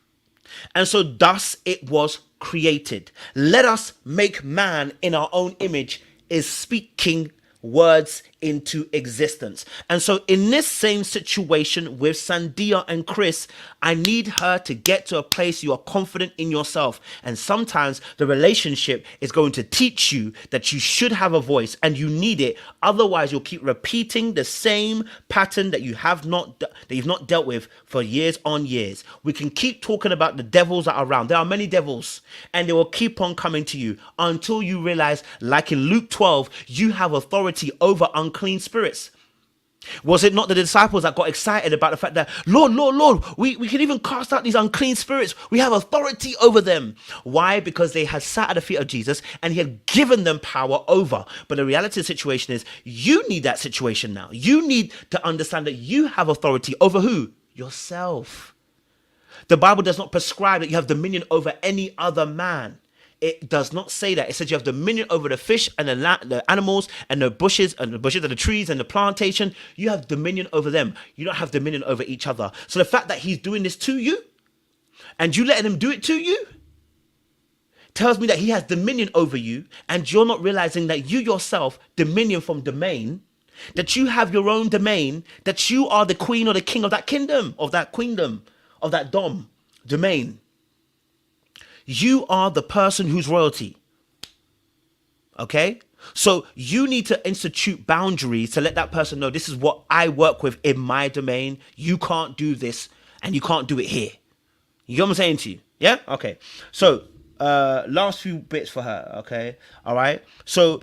Speaker 4: And so thus it was created. Let us make man in our own image is speaking words into existence. And so in this same situation with Sandia and Chris, I need her to get to a place you are confident in yourself. And sometimes the relationship is going to teach you that you should have a voice and you need it. Otherwise, you'll keep repeating the same pattern that you've not dealt with for years on years. We can keep talking about the devils that are around. There are many devils and they will keep on coming to you until you realize, like in Luke 12, you have authority over unclean spirits. Was it not the disciples that got excited about the fact that, Lord, we can even cast out these unclean spirits. We have authority over them. Why? Because they had sat at the feet of Jesus and he had given them power over. But the reality of the situation is you need that situation now. You need to understand that you have authority over who? Yourself. The Bible does not prescribe that you have dominion over any other man. It does not say that. It says you have dominion over the fish and the animals and the bushes and the trees and the plantation. You have dominion over them. You don't have dominion over each other. So the fact that he's doing this to you and you letting him do it to you tells me that he has dominion over you, and you're not realizing that you yourself, dominion from domain, that you have your own domain, that you are the queen or the king of that kingdom, of that queendom, of that domain. You are the person who's royalty. Okay? So you need to institute boundaries to let that person know, this is what I work with in my domain. You can't do this, and you can't do it here. You know what I'm saying to you? Yeah? Okay. So, last few bits for her, okay? All right? So,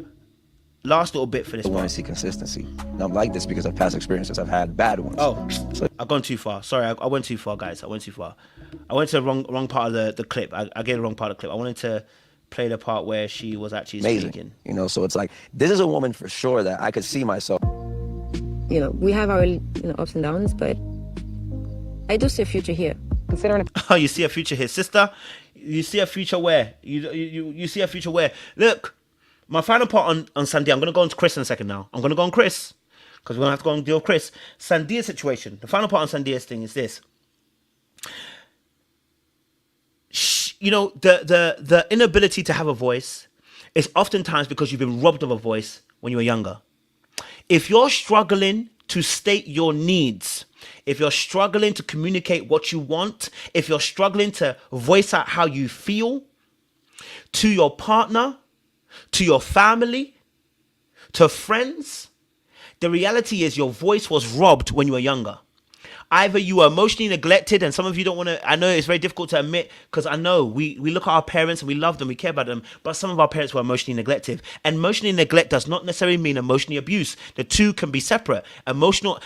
Speaker 4: last little bit for this
Speaker 8: I want
Speaker 4: one.
Speaker 8: to see consistency. And I'm like this because of past experiences. I've had bad ones.
Speaker 4: Oh,
Speaker 8: So
Speaker 4: I've gone too far. Sorry, I went too far, guys. I went too far. I went to the wrong part of the clip. I gave the wrong part of the clip. I wanted to play the part where she was actually
Speaker 8: amazing.
Speaker 4: speaking.
Speaker 8: You know, so it's like, this is a woman for sure that I could see myself.
Speaker 10: You know, we have our ups and downs, but I do see a future here.
Speaker 9: Considering
Speaker 4: Oh, you see a future here, sister. You see a future where? You see a future where? Look, my final part on Sandia. I'm gonna go on to Chris in a second now. I'm gonna go on Chris because we're gonna have to go and deal with Chris. Sandia's situation. The final part on Sandia's thing is this. You know, the inability to have a voice is oftentimes because you've been robbed of a voice when you were younger. If you're struggling to state your needs, if you're struggling to communicate what you want, if you're struggling to voice out how you feel to your partner, to your family, to friends, the reality is your voice was robbed when you were younger. Either you were emotionally neglected, and some of you don't want to, I know it's very difficult to admit, because I know we look at our parents and we love them, we care about them, but some of our parents were emotionally neglected. And emotionally neglect does not necessarily mean emotionally abuse. The two can be separate. Emotional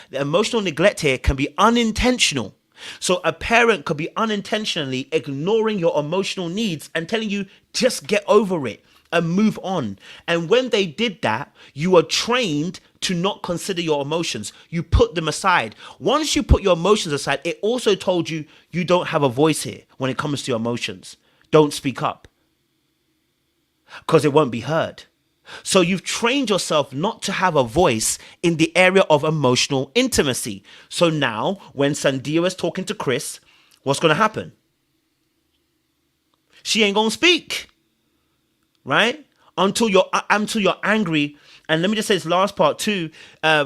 Speaker 4: neglect here can be unintentional. So a parent could be unintentionally ignoring your emotional needs and telling you, just get over it and move on. And when they did that, you were trained to not consider your emotions. You put them aside. Once you put your emotions aside, it also told you you don't have a voice here when it comes to your emotions. Don't speak up because it won't be heard. So you've trained yourself not to have a voice in the area of emotional intimacy. So now when Sandia is talking to Chris, what's going to happen? She ain't going to speak, right? Until you're angry. And let me just say this last part too,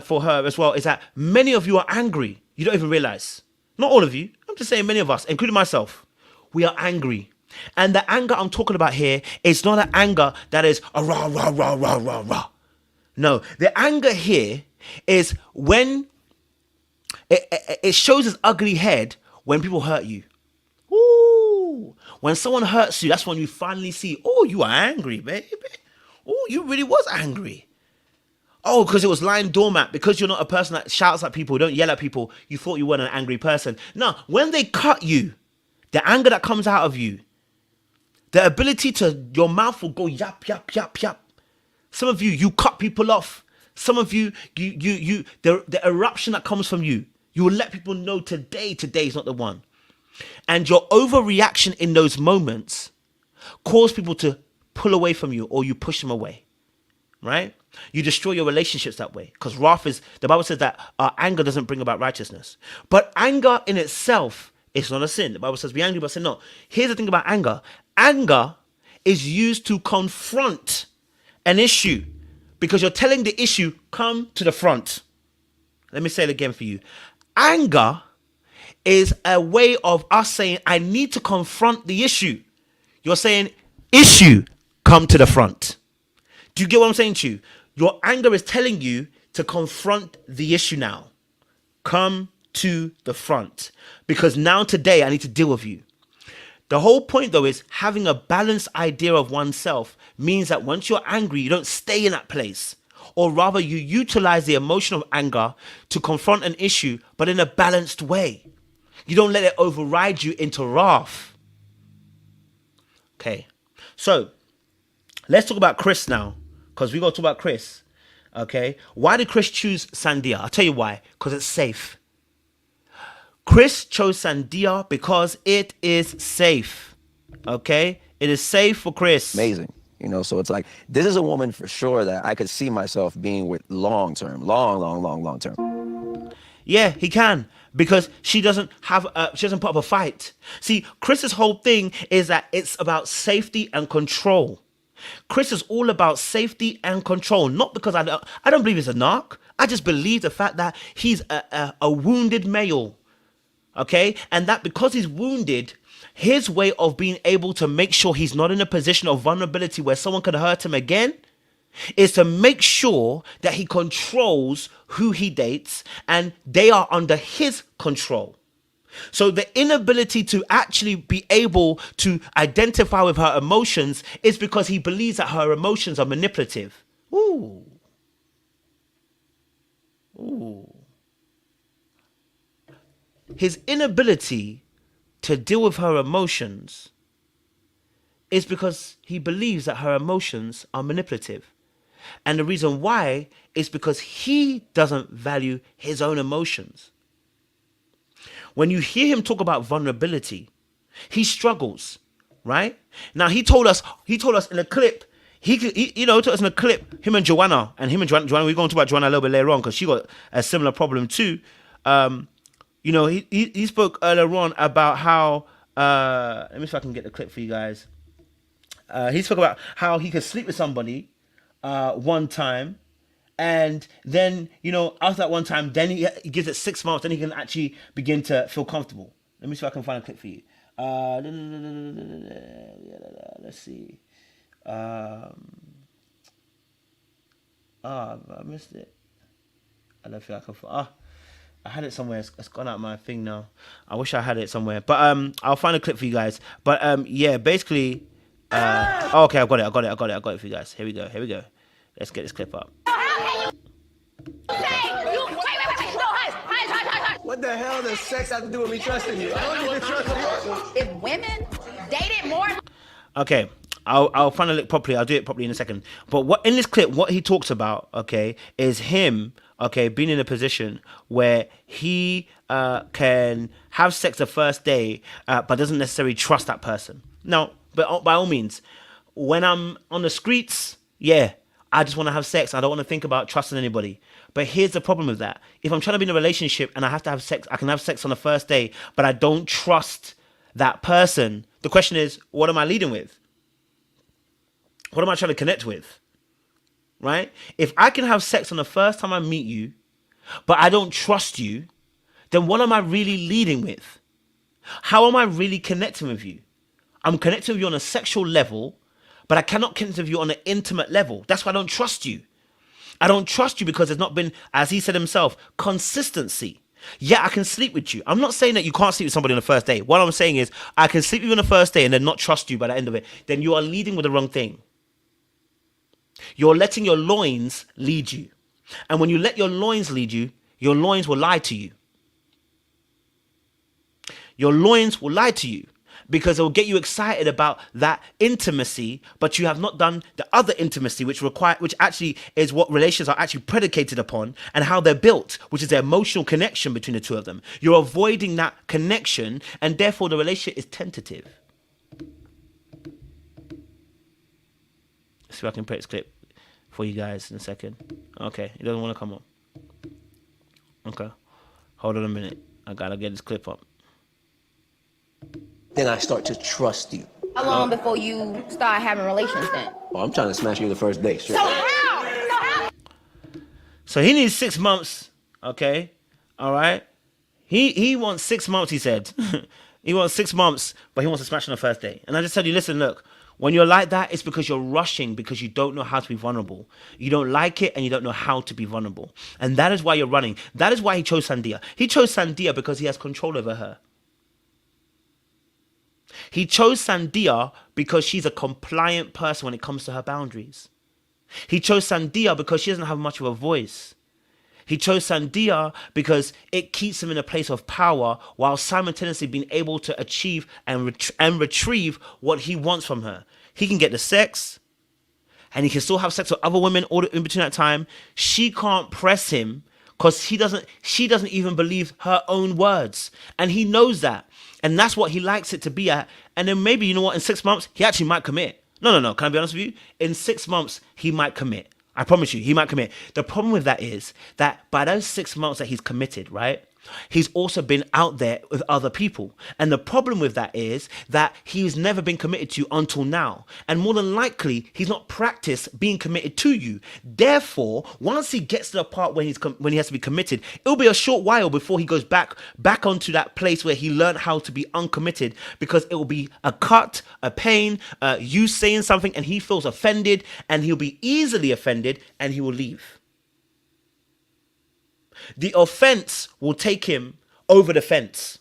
Speaker 4: for her as well, is that many of you are angry. You don't even realize. Not all of you. I'm just saying many of us, including myself. We are angry. And the anger I'm talking about here is not an anger that is a rah, rah, rah, rah, rah, rah. No, the anger here is when it shows its ugly head when people hurt you. Ooh, when someone hurts you, that's when you finally see, oh, you are angry, baby. Oh, you really was angry. Oh, because it was lying doormat. Because you're not a person that shouts at people, don't yell at people, you thought you weren't an angry person. No, when they cut you, the anger that comes out of you, the ability to, your mouth will go yap, yap, yap, yap. Some of you cut people off. Some of you, the eruption that comes from you will let people know today is not the one. And your overreaction in those moments cause people to pull away from you, or you push them away, right? You destroy your relationships that way, because wrath is, the Bible says that anger doesn't bring about righteousness. But anger in itself is not a sin. The Bible says be angry but sin not. Here's the thing about anger. Anger is used to confront an issue, because you're telling the issue, come to the front. Let me say it again for you. Anger is a way of us saying, I need to confront the issue. You're saying, issue, come to the front. Do you get what I'm saying to you? Your anger is telling you to confront the issue now. Come to the front. Because now today I need to deal with you. The whole point though is having a balanced idea of oneself means that once you're angry, you don't stay in that place. Or rather you utilize the emotion of anger to confront an issue, but in a balanced way. You don't let it override you into wrath. Okay. So let's talk about Chris now, because we got to talk about Chris. Okay. Why did Chris choose Sandia? I'll tell you why. Because it's safe. Chris chose Sandia because it is safe. Okay. It is safe for Chris.
Speaker 8: Amazing. You know, so it's like, this is a woman for sure that I could see myself being with long term, long term.
Speaker 4: Yeah, he can. Because she doesn't put up a fight. See, Chris's whole thing is that it's about safety and control. Chris is all about safety and control. Not because I don't believe he's a narc. I just believe the fact that he's a wounded male. Okay? And that because he's wounded, his way of being able to make sure he's not in a position of vulnerability where someone could hurt him again is to make sure that he controls who he dates and they are under his control. So the inability to actually be able to identify with her emotions is because he believes that her emotions are manipulative. Ooh. His inability to deal with her emotions is because he believes that her emotions are manipulative. And the reason why is because he doesn't value his own emotions. When you hear him talk about vulnerability, he struggles, right? Now he told us in a clip, he told us in a clip, him and Joanna, we're going to talk about Joanna a little bit later on because she got a similar problem too. He spoke earlier on about how, let me see if I can get the clip for you guys. He spoke about how he could sleep with somebody one time, and then after that one time, then he gives it 6 months, then he can actually begin to feel comfortable. Let me see if I can find a clip for you. Let's see. I missed it. I don't feel like I had it somewhere. It's gone out my thing now. I wish I had it somewhere, but I'll find a clip for you guys. But yeah, basically. Okay, I got it for you guys. Here we go. Let's get this clip up.
Speaker 8: What the hell does sex have to do with me trusting you? I don't even trust you.
Speaker 1: If women dated more.
Speaker 4: Okay, I'll find a lick properly. I'll do it properly in a second. But what in this clip, what he talks about, okay, is him, okay, being in a position where he can have sex the first day, but doesn't necessarily trust that person. Now, but by all means, when I'm on the streets, yeah, I just want to have sex. I don't want to think about trusting anybody. But here's the problem with that. If I'm trying to be in a relationship and I have to have sex, I can have sex on the first day, but I don't trust that person. The question is, what am I leading with? What am I trying to connect with? Right? If I can have sex on the first time I meet you, but I don't trust you, then what am I really leading with? How am I really connecting with you? I'm connecting with you on a sexual level, but I cannot connect with you on an intimate level. That's why I don't trust you. I don't trust you because there's not been, as he said himself, consistency. Yeah, I can sleep with you. I'm not saying that you can't sleep with somebody on the first day. What I'm saying is I can sleep with you on the first day and then not trust you by the end of it. Then you are leading with the wrong thing. You're letting your loins lead you. And when you let your loins lead you, your loins will lie to you. Your loins will lie to you. Because it will get you excited about that intimacy, but you have not done the other intimacy, which actually is what relations are actually predicated upon and how they're built, which is the emotional connection between the two of them. You're avoiding that connection, and therefore the relationship is tentative. See if I can play this clip for you guys in a second. Okay, it doesn't want to come up. Okay, hold on a minute. I gotta get this clip up.
Speaker 8: Then I start to trust you.
Speaker 1: How long before you start having relations then?
Speaker 8: Well, I'm trying to smash you the first day. Straight.
Speaker 1: So how?
Speaker 4: So he needs 6 months. Okay, all right. He wants 6 months. He said he wants 6 months, but he wants to smash on the first day. And I just said, you listen, look. When you're like that, it's because you're rushing because you don't know how to be vulnerable. You don't like it and you don't know how to be vulnerable. And that is why you're running. That is why he chose Sandia. He chose Sandia because he has control over her. He chose Sandia because she's a compliant person when it comes to her boundaries. He chose Sandia because she doesn't have much of a voice. He chose Sandia because it keeps him in a place of power while simultaneously being able to achieve and retrieve what he wants from her. He can get the sex and he can still have sex with other women all in between that time. She can't press him because she doesn't even believe her own words. And he knows that. And that's what he likes it to be at. And then maybe, you know what, in 6 months, he actually might commit. No. Can I be honest with you? In 6 months, he might commit. I promise you, he might commit. The problem with that is that by those 6 months that he's committed, right? He's also been out there with other people. And the problem with that is that he's never been committed to you until now. And more than likely, he's not practiced being committed to you. Therefore, once he gets to the part when when he has to be committed, it'll be a short while before he goes back onto that place where he learned how to be uncommitted, because it will be a cut, a pain, you saying something and he feels offended, and he'll be easily offended and he will leave. The offense will take him over the fence,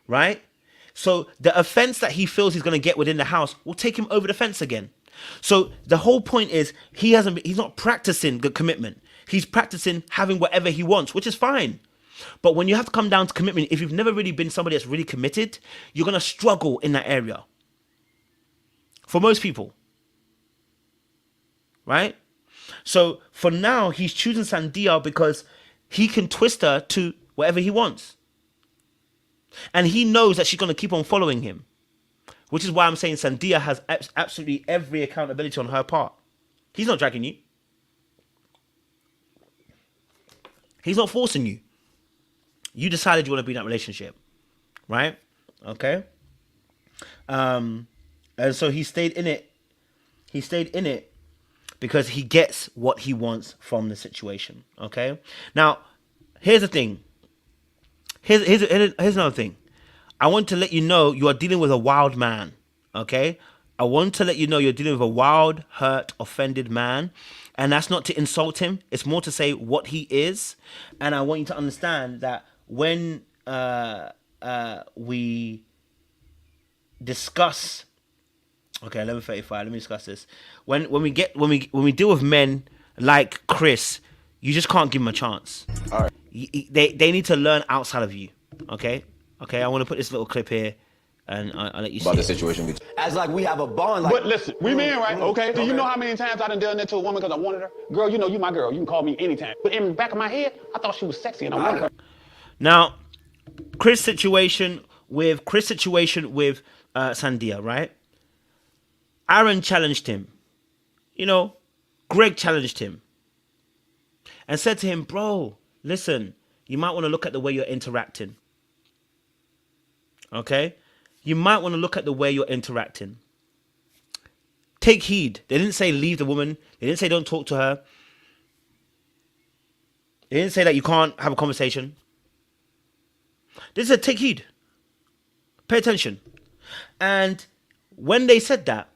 Speaker 4: right? So the offense that he feels he's going to get within the house will take him over the fence again. So the whole point is he's not practicing the commitment. He's practicing having whatever he wants, which is fine. But when you have to come down to commitment, if you've never really been somebody that's really committed, you're going to struggle in that area. For most people, right? So for now, he's choosing Sandia because he can twist her to whatever he wants. And he knows that she's going to keep on following him, which is why I'm saying Sandia has absolutely every accountability on her part. He's not dragging you. He's not forcing you. You decided you want to be in that relationship, right? Okay. And so he stayed in it. He stayed in it because he gets what he wants from the situation. Okay. Now, here's the thing. Here's another thing. I want to let you know you are dealing with a wild man. Okay. I want to let you know you're dealing with a wild, hurt, offended man. And that's not to insult him. It's more to say what he is. And I want you to understand that when we discuss, okay, 11:35. Let me discuss this. When we deal with men like Chris, you just can't give them a chance.
Speaker 8: All right.
Speaker 4: They need to learn outside of you. Okay. I want to put this little clip here, and I'll let you see
Speaker 8: About the situation. As like we have a bond. Like,
Speaker 11: But listen, we men, right? Okay. Do you know how many times I done done that to a woman because I wanted her? Girl, you know you my girl. You can call me anytime. But in the back of my head, I thought she was sexy and I wanted her.
Speaker 4: Now, Chris' situation with Sandia, right? Aaron challenged him. Greg challenged him and said to him, bro, listen, you might want to look at the way you're interacting. Okay? You might want to look at the way you're interacting. Take heed. They didn't say leave the woman. They didn't say don't talk to her. They didn't say that you can't have a conversation. They said take heed. Pay attention. And when they said that,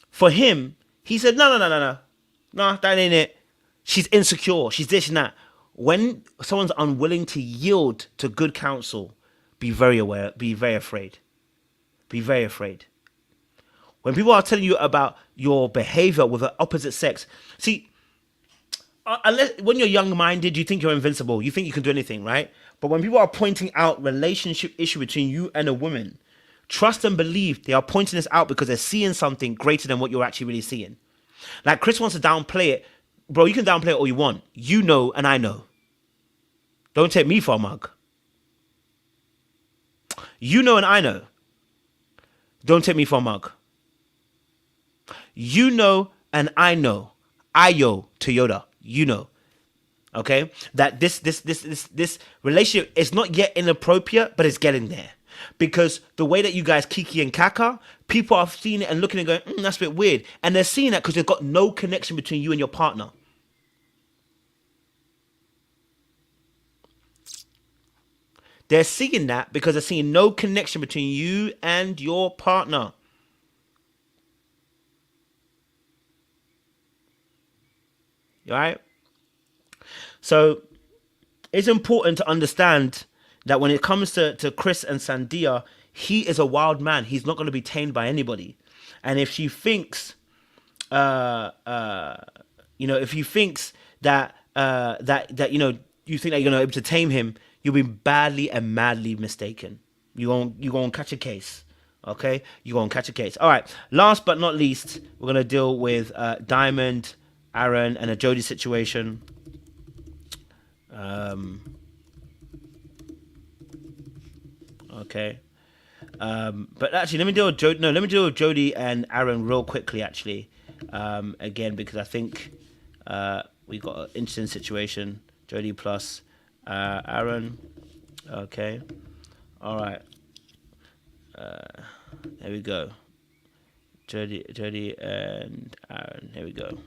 Speaker 4: for him, he said, no, that ain't it. She's insecure. She's this and that. When someone's unwilling to yield to good counsel, be very aware, be very afraid. Be very afraid. When people are telling you about your behavior with the opposite sex, see, when you're young-minded, you think you're invincible. You think you can do anything, right? But when people are pointing out relationship issue between you and a woman, trust and believe they are pointing this out because they're seeing something greater than what you're actually really seeing. Like Chris wants to downplay it. Bro, you can downplay it all you want. You know and I know. Don't take me for a mug. You know and I know. Don't take me for a mug. You know and I know. Ayo Toyota. You know. Okay? That this relationship is not yet inappropriate, but it's getting there. Because the way that you guys kiki and kaka, people are seeing it and looking and going, that's a bit weird. And they're seeing that because they've got no connection between you and your partner. They're seeing that because they're seeing no connection between you and your partner. All right? So it's important to understand that when it comes to Chris and Sandia, he is a wild man. He's not going to be tamed by anybody. And if she thinks, if he thinks that you think that you're going to be able to tame him, you'll be badly and madly mistaken. You're going to catch a case. Okay? You're going to catch a case. All right. Last but not least, we're going to deal with Dymond, Aaron, and a Jody situation. Okay. But actually, let me deal with Jody and Aaron real quickly, actually. Again, because I think we got an interesting situation. Jody plus Aaron. Okay. All right. There we go. Jody and Aaron. Here we go.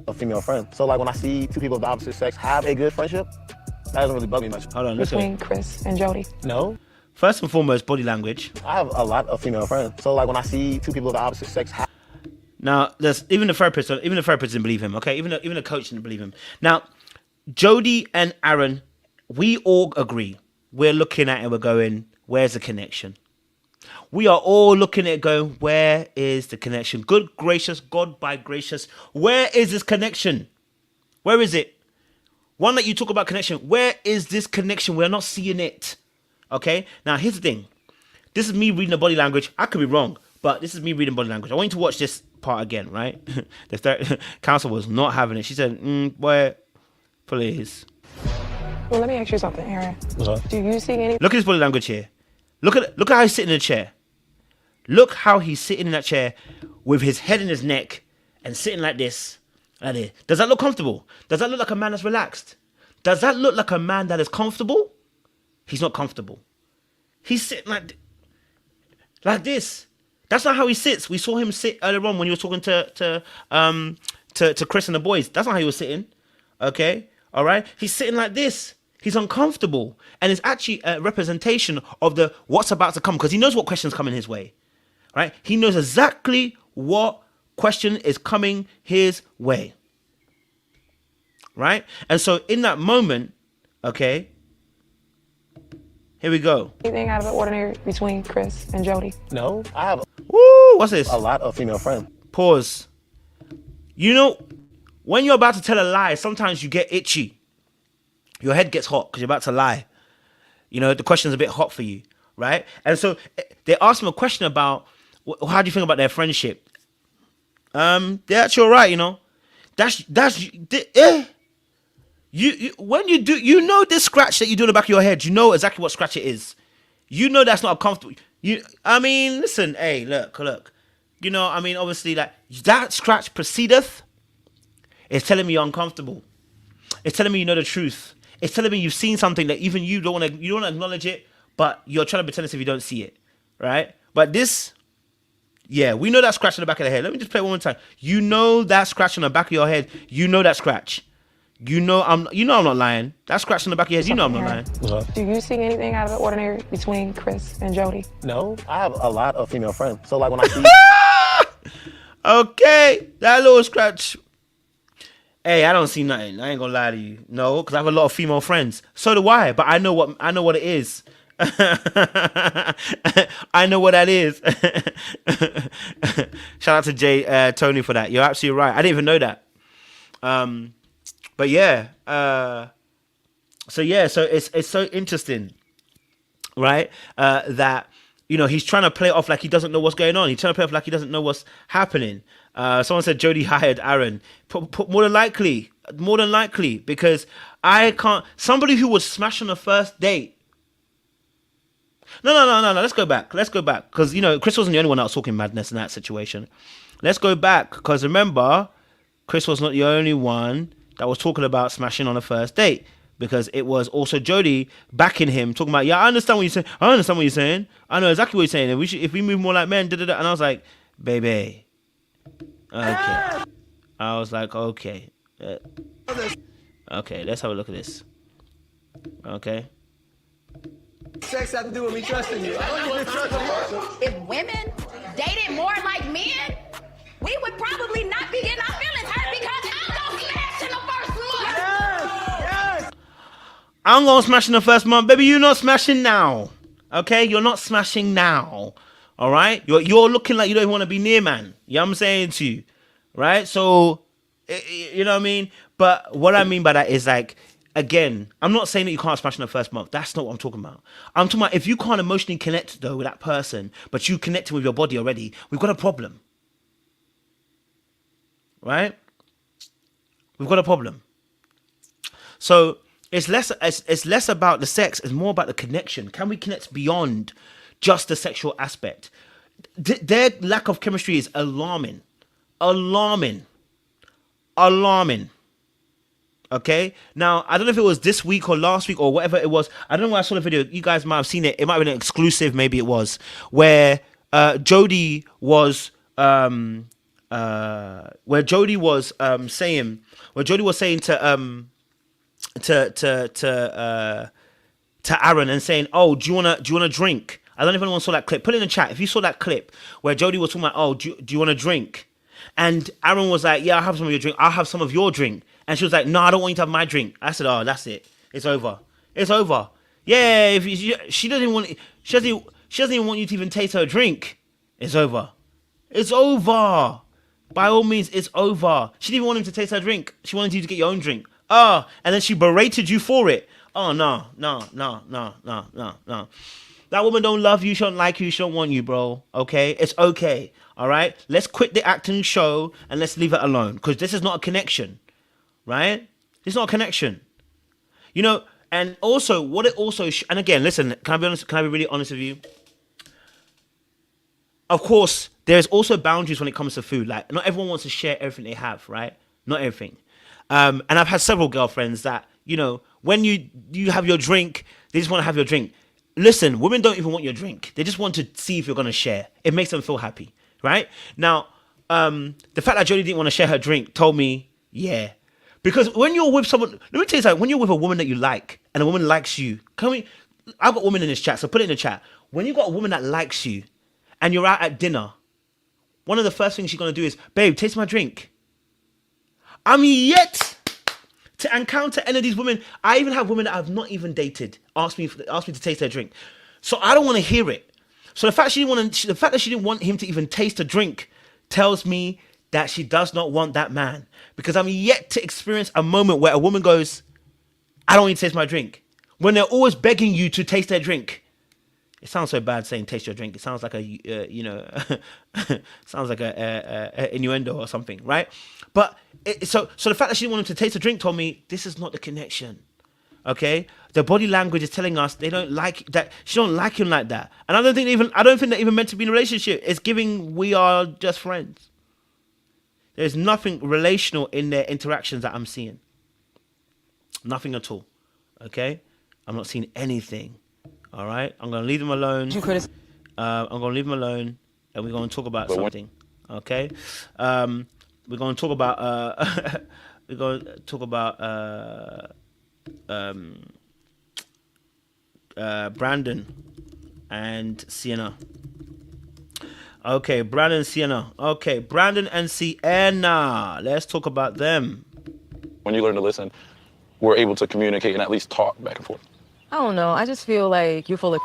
Speaker 12: A female friend. So like when I see two people of the opposite sex have a good friendship, that doesn't really bug me much.
Speaker 4: Hold on,
Speaker 9: Between Chris and Jody.
Speaker 12: No.
Speaker 4: First and foremost, body language.
Speaker 12: I have a lot of female friends. So like when I see two people of the opposite sex have...
Speaker 4: Now, there's even the therapist didn't believe him. Okay, even the coach didn't believe him. Now, Jody and Aaron, we all agree. We're looking at it. We're going, where's the connection? We are all looking at it going, where is the connection? Good gracious, God by gracious, where is this connection? Where is it? One that you talk about connection, where is this connection? We're not seeing it. Okay, now here's the thing. This is me reading the body language. I could be wrong, but this is me reading body language. I want you to watch this part again, right? The third counsel was not having it. She said, boy, please.
Speaker 9: Well, let me ask you something, Aaron. Do you see any...
Speaker 4: Look at his body language here. Look at how he's sitting in the chair. Look how he's sitting in that chair with his head in his neck and sitting like this. Does that look comfortable? Does that look like a man that's relaxed? Does that look like a man that is comfortable? He's not comfortable. He's sitting like this. That's not how he sits. We saw him sit earlier on when he was talking to Chris and the boys. That's not how he was sitting. Okay? All right? He's sitting like this. He's uncomfortable. And it's actually a representation of what's about to come, because he knows what question's coming his way. Right? He knows exactly what question is coming his way. Right? And so in that moment, okay, here we go.
Speaker 9: Anything out of the ordinary between Chris and Jody?
Speaker 12: No, I have...
Speaker 4: Woo! What's this?
Speaker 12: A lot of female friends.
Speaker 4: Pause. You know, when you're about to tell a lie, sometimes you get itchy. Your head gets hot because you're about to lie. You know, the question's a bit hot for you, right? And so they asked him a question about, how do you think about their friendship? They're actually all right, you know. When you do, you know this scratch that you do in the back of your head, you know exactly what scratch it is. You know that's not comfortable. Listen, hey, look. You know, obviously, like, that scratch proceedeth. It's telling me you're uncomfortable. It's telling me you know the truth. It's telling me you've seen something that even you don't want to acknowledge it, but you're trying to pretend as if you don't see it, right? But this, yeah, we know that scratch on the back of the head. Let me just play it one more time. You know that scratch on the back of your head. You know that scratch. You know I'm not lying. That scratch on the back of your head, you know I'm not lying.
Speaker 9: Do you see anything out of the ordinary between Chris and Jody?
Speaker 12: No, I have a lot of female friends. So like when I see...
Speaker 4: Okay, that little scratch. Hey, I don't see nothing. I ain't gonna lie to you. No, because I have a lot of female friends. So do I, but I know what it is. I know what that is. Shout out to Tony for that. You're absolutely right. I didn't even know that. But yeah. So it's so interesting, right? That, you know, he's trying to play it off like he doesn't know what's going on. He's trying to play it off like he doesn't know what's happening. Someone said Jody hired Aaron. More than likely, because I can't. Somebody who was smashed on the first date. No. Let's go back, because, you know, Chris wasn't the only one that was talking madness in that situation. Let's go back, because remember, Chris was not the only one that was talking about smashing on the first date, because it was also Jody backing him, talking about, yeah, I understand what you're saying. I know exactly what you're saying. And if we move more like men, and I was like, baby. Okay. I was like, okay. Okay, let's have a look at this. Okay.
Speaker 8: Sex has to do with me trusting you.
Speaker 1: If women dated more like men, we would probably not be getting our feelings hurt because I'm gonna smash in the first month.
Speaker 8: Yes.
Speaker 4: I'm gonna smash in the first month. Baby, you're not smashing now. Okay? You're not smashing now. All right? You're looking like you don't even want to be near, man. You know what I'm saying to you? Right? So, you know what I mean? But what I mean by that is, like, again, I'm not saying that you can't smash in the first month. That's not what I'm talking about. I'm talking about if you can't emotionally connect, though, with that person, but you connect with your body already, we've got a problem. Right? We've got a problem. So it's less about the sex. It's more about the connection. Can we connect beyond just the sexual aspect? Their lack of chemistry is alarming. Alarming. Alarming. Okay, now I don't know if it was this week or last week or whatever it was. I don't know where I saw the video. You guys might have seen it. It might have been an exclusive, maybe it was, where Jody was saying to Aaron and saying, "Oh, do you wanna drink?" I don't know if anyone saw that clip. Put it in the chat if you saw that clip where Jody was talking about, "Oh, do you want to drink?" And Aaron was like, "Yeah, I'll have some of your drink. I'll have some of your drink." And she was like, "No, I don't want you to have my drink." I said, "Oh, that's it. It's over. It's over." Yeah, if she doesn't want, she doesn't even want you to even taste her drink. It's over. It's over. By all means, it's over. She didn't even want him to taste her drink. She wanted you to get your own drink. Oh, and then she berated you for it. Oh, no. That woman don't love you. She don't like you. She don't want you, bro. Okay? It's okay. All right? Let's quit the acting show and let's leave it alone. Because this is not a connection. Right? It's not a connection. You know, and also, what it also... and again, listen, can I be honest? Can I be really honest with you? Of course, there's also boundaries when it comes to food. Like, not everyone wants to share everything they have, right? Not everything. And I've had several girlfriends that, you know, when you have your drink, they just want to have your drink. Listen, women don't even want your drink. They just want to see if you're going to share. It makes them feel happy, right? Now, the fact that Jodie didn't want to share her drink told me, yeah. Because when you're with someone, let me tell you something, when you're with a woman that you like, and a woman likes you, I've got women in this chat, so put it in the chat. When you've got a woman that likes you, and you're out at dinner, one of the first things she's going to do is, "Babe, taste my drink." I'm yet to encounter any of these women. I even have women that I've not even dated ask me to taste their drink. So I don't want to hear it. So the fact that she didn't want him to even taste a drink tells me that she does not want that man. Because I'm yet to experience a moment where a woman goes, "I don't want you to taste my drink," when they're always begging you to taste their drink. It sounds so bad saying taste your drink. It sounds like sounds like a innuendo or something, right? But so the fact that she didn't want him to taste a drink told me this is not the connection. Okay, the body language is telling us they don't like that. She don't like him like that, and I don't think they're even meant to be in a relationship. It's giving we are just friends. There's nothing relational in their interactions that I'm seeing. Nothing at all. Okay, I'm not seeing anything. All right, I'm gonna leave them alone. I'm gonna leave them alone, and we're gonna talk about something. Okay, we're gonna talk about Brandon and Sienna. Okay, Brandon and Sienna. Okay, Brandon and Sienna. Let's talk about them.
Speaker 6: When you learn to listen, we're able to communicate and at least talk back and forth.
Speaker 9: I don't know. I just feel like you're full of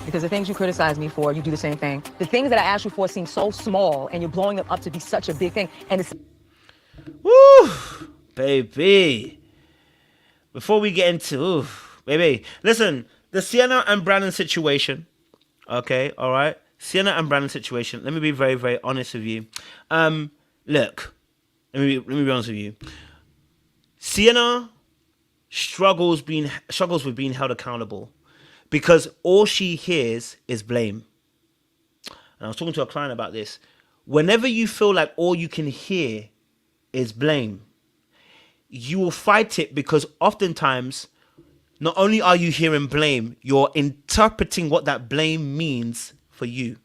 Speaker 9: because the things you criticize me for, you do the same thing. The things that I ask you for seem so small, and you're blowing them up to be such a big thing. And it's...
Speaker 4: Woo! Baby. Before we get into... baby. Listen, the Sienna and Brandon situation. Okay, all right? Sienna and Brandon situation. Let me be very, very honest with you. Look. Let me be honest with you. Sienna... struggles with being held accountable because all she hears is blame. And I was talking to a client about this. Whenever you feel like all you can hear is blame, you will fight it because oftentimes not only are you hearing blame, you're interpreting what that blame means for you.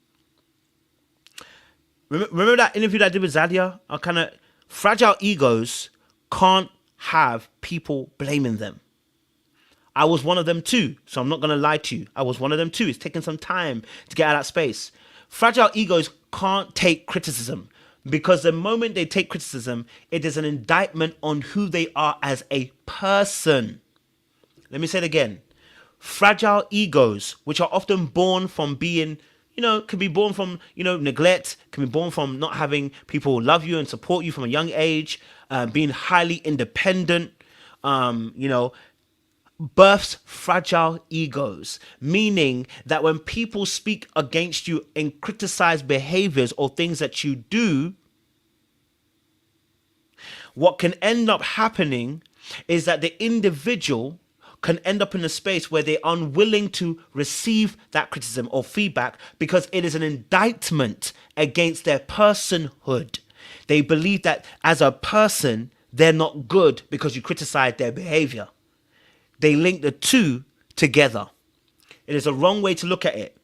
Speaker 4: Remember that interview that I did with Sandia? I kind of fragile egos can't have people blaming them. I was one of them too, so I'm not going to lie to you. I was one of them too. It's taken some time to get out of that space. Fragile egos can't take criticism because the moment they take criticism, it is an indictment on who they are as a person. Let me say it again. Fragile egos, which are often born from being, can be born from, neglect, can be born from not having people love you and support you from a young age, being highly independent, births fragile egos, meaning that when people speak against you and criticize behaviors or things that you do, what can end up happening is that the individual can end up in a space where they're unwilling to receive that criticism or feedback because it is an indictment against their personhood. They believe that as a person, they're not good because you criticize their behavior. They link the two together. It is a wrong way to look at it.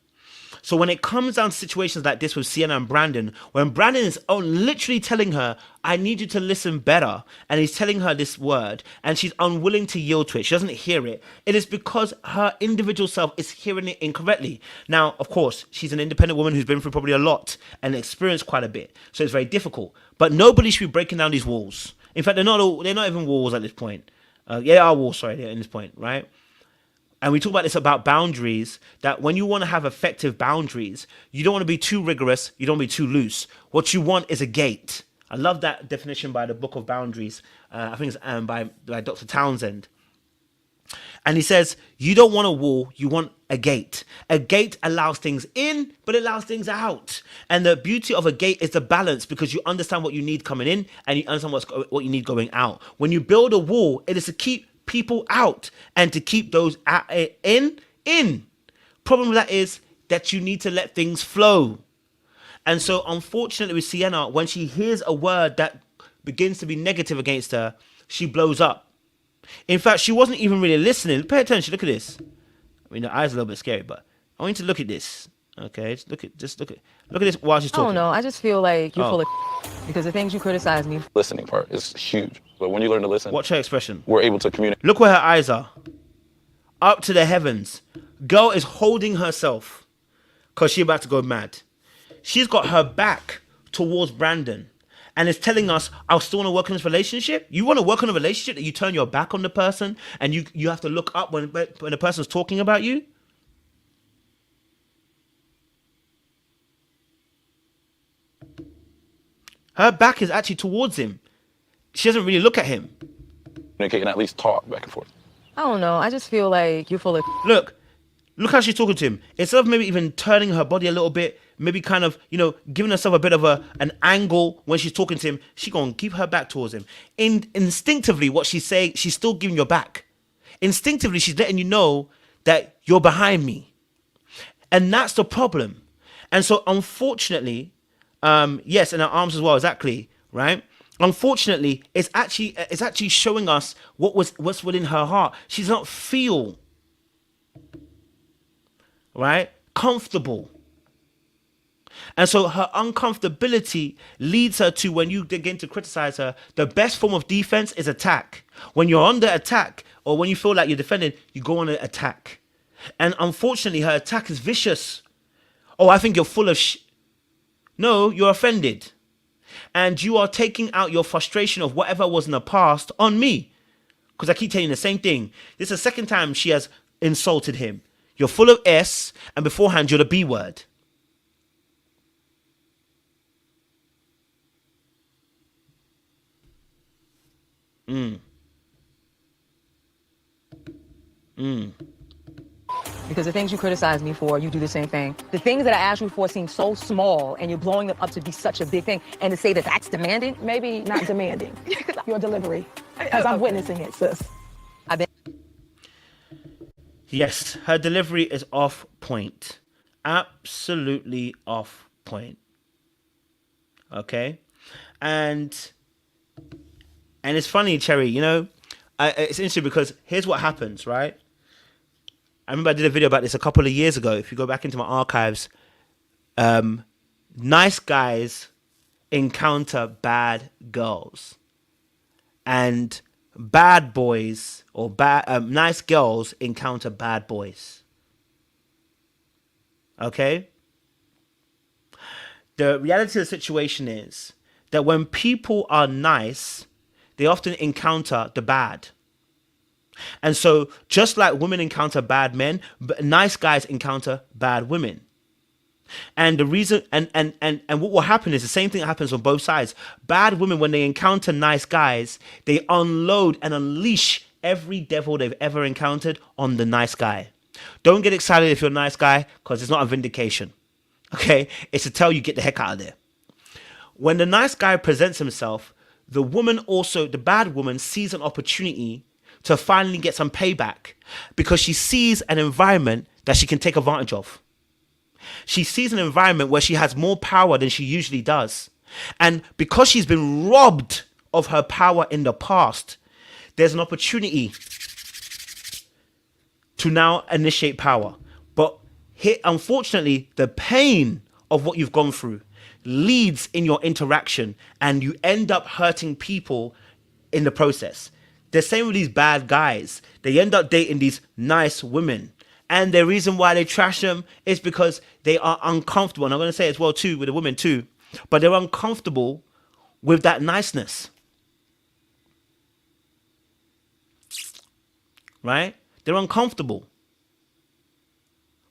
Speaker 4: So when it comes down to situations like this with Sienna and Brandon, when Brandon is literally telling her, I need you to listen better, and he's telling her this word, and she's unwilling to yield to it, she doesn't hear it, it is because her individual self is hearing it incorrectly. Now, of course, she's an independent woman who's been through probably a lot and experienced quite a bit, so it's very difficult. But nobody should be breaking down these walls. In fact, they're not even walls at this point. They are walls, sorry, at this point, right? And we talk about this about boundaries, that when you want to have effective boundaries, you don't want to be too rigorous, you don't want to be too loose. What you want is a gate. I love that definition by the Book of Boundaries. I think it's by Dr. Townsend. And he says, you don't want a wall, you want a gate. A gate allows things in, but it allows things out. And the beauty of a gate is the balance, because you understand what you need coming in and you understand what you need going out. When you build a wall, it is to keep people out and to keep those in. Problem with that is that you need to let things flow. And so unfortunately with Sienna, when she hears a word that begins to be negative against her, she blows up. In fact, she wasn't even really listening. Pay attention, look at this. I mean, the eyes are a little bit scary, but I want you to look at this. Okay, look at this while she's talking.
Speaker 9: I don't know, I just feel like you're full of because the things you criticize me.
Speaker 11: Listening part is huge. But when you learn to listen,
Speaker 4: watch her expression.
Speaker 11: We're able to communicate.
Speaker 4: Look where her eyes are. Up to the heavens. Girl is holding herself because she's about to go mad. She's got her back towards Brandon and is telling us, I still want to work on this relationship. You want to work on a relationship that you turn your back on the person and you have to look up when the person's talking about you? Her back is actually towards him. She doesn't really look at him.
Speaker 11: Communicate and at least talk back and forth.
Speaker 9: I don't know, I just feel like you're full of
Speaker 4: Look how she's talking to him. Instead of maybe even turning her body a little bit, maybe kind of, giving herself a bit of an angle when she's talking to him, she's going to keep her back towards him. Instinctively, what she's saying, she's still giving your back. Instinctively, she's letting you know that you're behind me. And that's the problem. And so, unfortunately, yes, and her arms as well, exactly, right? Unfortunately, it's actually showing us what's within her heart. She's not feel, right, comfortable. And so her uncomfortability leads her to, when you begin to criticize her, the best form of defense is attack. When you're under attack or when you feel like you're defending, you go on an attack. And unfortunately, her attack is vicious. Oh, I think you're full of No, you're offended. And you are taking out your frustration of whatever was in the past on me. Because I keep telling you the same thing. This is the second time she has insulted him. You're full of S, and beforehand you're the B word.
Speaker 9: Because the things you criticize me for, you do the same thing. The things that I ask you for seem so small, and you're blowing them up to be such a big thing. And to say that that's demanding?
Speaker 7: Maybe not demanding. Your delivery. Because I'm witnessing it, sis.
Speaker 4: Yes, her delivery is off point. Absolutely off point. Okay? And it's funny, Cherry, it's interesting because here's what happens, right? I remember I did a video about this a couple of years ago. If you go back into my archives, nice guys encounter bad girls, and bad boys or nice girls encounter bad boys. Okay? The reality of the situation is that when people are nice, they often encounter the bad. And so just like women encounter bad men, nice guys encounter bad women. And the reason and what will happen is the same thing that happens on both sides. Bad women, when they encounter nice guys, they unload and unleash every devil they've ever encountered on the nice guy. Don't get excited if you're a nice guy, because it's not a vindication. Okay? It's to tell you, get the heck out of there. When the nice guy presents himself, the bad woman sees an opportunity to finally get some payback, because she sees an environment that she can take advantage of. She sees an environment where she has more power than she usually does. And because she's been robbed of her power in the past, there's an opportunity to now initiate power. But here, unfortunately, the pain of what you've gone through leads in your interaction, and you end up hurting people in the process. The same with these bad guys. They end up dating these nice women. And the reason why they trash them is because they are uncomfortable. And I'm going to say as well too, with the women too, but they're uncomfortable with that niceness. Right? They're uncomfortable.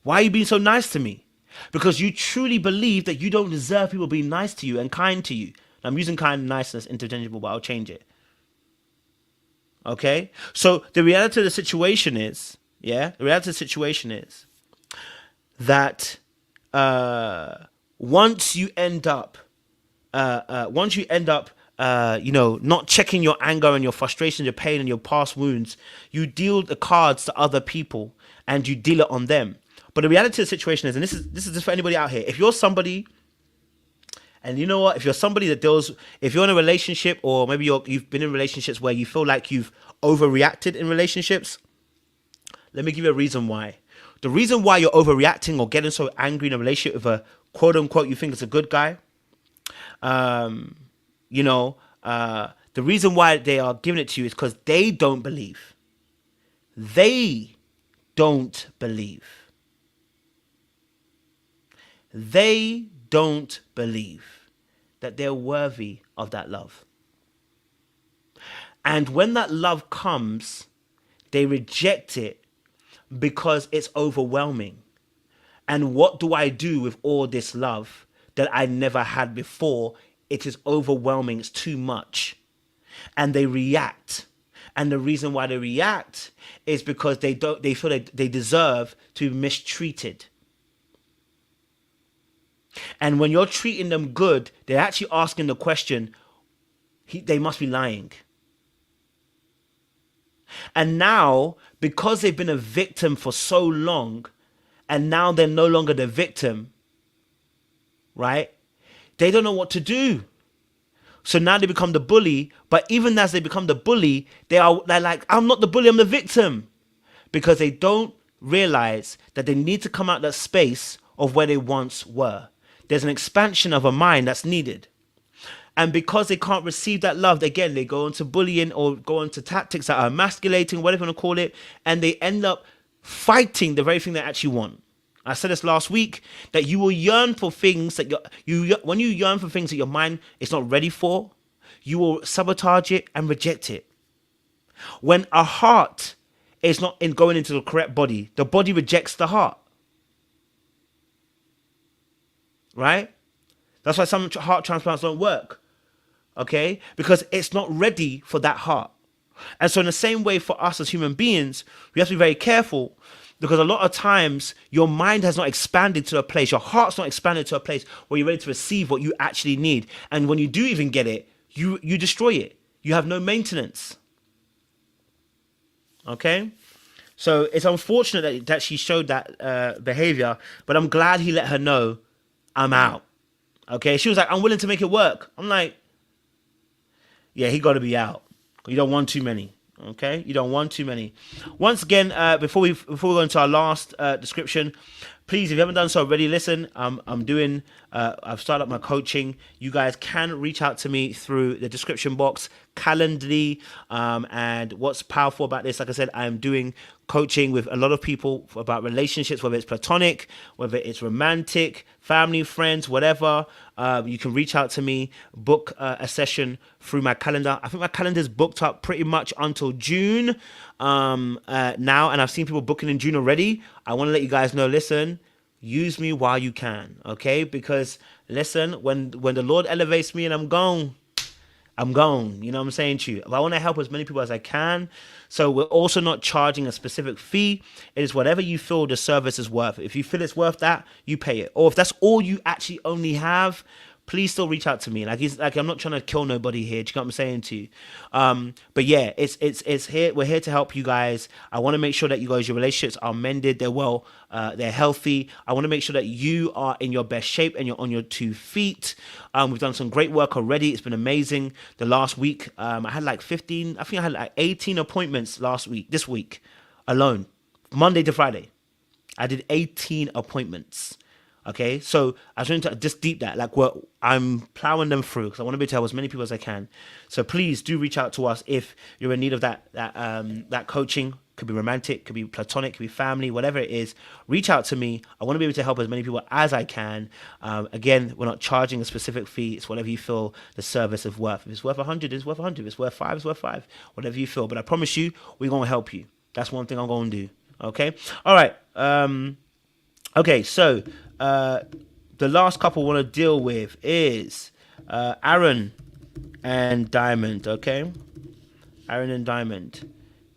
Speaker 4: Why are you being so nice to me? Because you truly believe that you don't deserve people being nice to you and kind to you. I'm using kind and niceness interchangeable, but I'll change it. Okay? So the reality of the situation is, that once you end up, not checking your anger and your frustration, your pain and your past wounds, you deal the cards to other people and you deal it on them. But the reality of the situation is, and this is just for anybody out here, if you're somebody, and you know what, if you're somebody that deals, if you're in a relationship, or maybe you've been in relationships where you feel like you've overreacted in relationships, let me give you a reason why. The reason why you're overreacting or getting so angry in a relationship with a quote unquote you think is a good guy, the reason why they are giving it to you is because they don't believe. They don't believe. They don't believe that they're worthy of that love. And when that love comes, they reject it because it's overwhelming. And what do I do with all this love that I never had before? It is overwhelming. It's too much. And they react. And the reason why they react is because they feel that they deserve to be mistreated. And when you're treating them good, they're actually asking the question, they must be lying. And now, because they've been a victim for so long, and now they're no longer the victim, right? They don't know what to do. So now they become the bully, but even as they become the bully, they're like, I'm not the bully, I'm the victim. Because they don't realize that they need to come out that space of where they once were. There's an expansion of a mind that's needed. And because they can't receive that love, again, they go into bullying or go into tactics that are emasculating, whatever you want to call it, and they end up fighting the very thing they actually want. I said this last week, that you will yearn for things that when you yearn for things that your mind is not ready for, you will sabotage it and reject it. When a heart is not going into the correct body, the body rejects the heart. Right? That's why some heart transplants don't work. Okay? Because it's not ready for that heart. And so in the same way for us as human beings, we have to be very careful, because a lot of times your mind has not expanded to a place, your heart's not expanded to a place where you're ready to receive what you actually need. And when you do even get it, you destroy it. You have no maintenance. Okay? So it's unfortunate that she showed that behavior, but I'm glad he let her know, I'm out. Okay? She was like, I'm willing to make it work. I'm like, yeah, he got to be out. You don't want too many. Okay, you don't want too many. Once again, before we go into our last description, please, if you haven't done so already, listen. I've started up my coaching. You guys can reach out to me through the description box, Calendly. And what's powerful about this, like I said, I am doing coaching with a lot of people about relationships, whether it's platonic, whether it's romantic, family, friends, whatever. You can reach out to me, book a session through my calendar. I think my calendar's booked up pretty much until June now, and I've seen people booking in June already. I want to let you guys know, listen, use me while you can, okay? Because listen, when the Lord elevates me and I'm gone. You know what I'm saying to you? I want to help as many people as I can. So we're also not charging a specific fee. It is whatever you feel the service is worth. If you feel it's worth that, you pay it. Or if that's all you actually only have, please still reach out to me. Like I'm not trying to kill nobody here. Do you know what I'm saying to you? But yeah, it's here. We're here to help you guys. I want to make sure that you guys, your relationships are mended. They're well. They're healthy. I want to make sure that you are in your best shape and you're on your 2 feet. We've done some great work already. It's been amazing. The last week, I had like 15. I think I had like 18 appointments this week alone, Monday to Friday. I did 18 appointments. Okay, so I was trying to just deep that, like, I'm plowing them through because I want to be able to help as many people as I can. So please do reach out to us if you're in need of that coaching. Could be romantic, could be platonic, could be family, whatever it is. Reach out to me. I want to be able to help as many people as I can. Again, we're not charging a specific fee. It's whatever you feel the service is worth. If it's worth 100, it's worth 100. If it's worth 5, it's worth 5. Whatever you feel. But I promise you, we're gonna help you. That's one thing I'm gonna do. Okay. All right. Okay. So. The last couple I want to deal with is Aaron and Dymond, okay? Aaron and Dymond.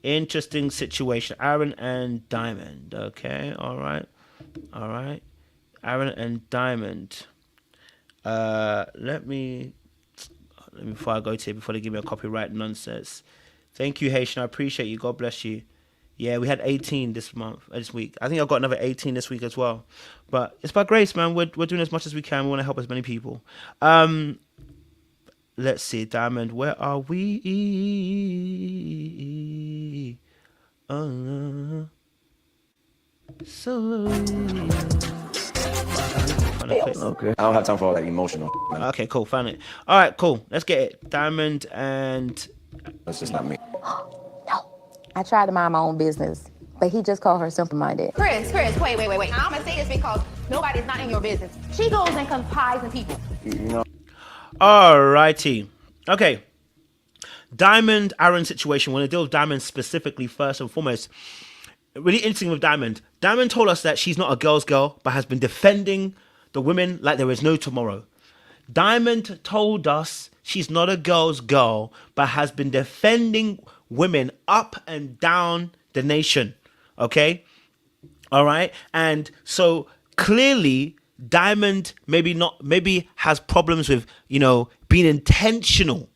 Speaker 4: Interesting situation. Aaron and Dymond, okay? All right. Aaron and Dymond. Let me before I go to it, before they give me a copyright nonsense. Thank you, Haitian. I appreciate you. God bless you. Yeah, we had 18 this week. I think I've got another 18 this week as well. But it's by grace, man. We're doing as much as we can. We want to help as many people. Let's see, Dymond, where are we?
Speaker 8: Okay. I don't have time for all that emotional. Man.
Speaker 4: Okay, cool. Found it. All right, cool. Let's get it. Dymond and...
Speaker 8: That's just not me.
Speaker 10: I tried to mind my own business, but he just called her simple-minded.
Speaker 1: Chris, wait. I'm gonna say this because nobody's not in your business. She goes and confides in people.
Speaker 4: Alrighty. Okay. Dymond, Aaron situation. When I deal with Dymond specifically, first and foremost, really interesting with Dymond. Dymond told us that she's not a girl's girl, but has been defending the women like there is no tomorrow. Dymond told us she's not a girl's girl, but has been defending women up and down the nation. Okay? All right? And so clearly Dymond maybe has problems with, being intentional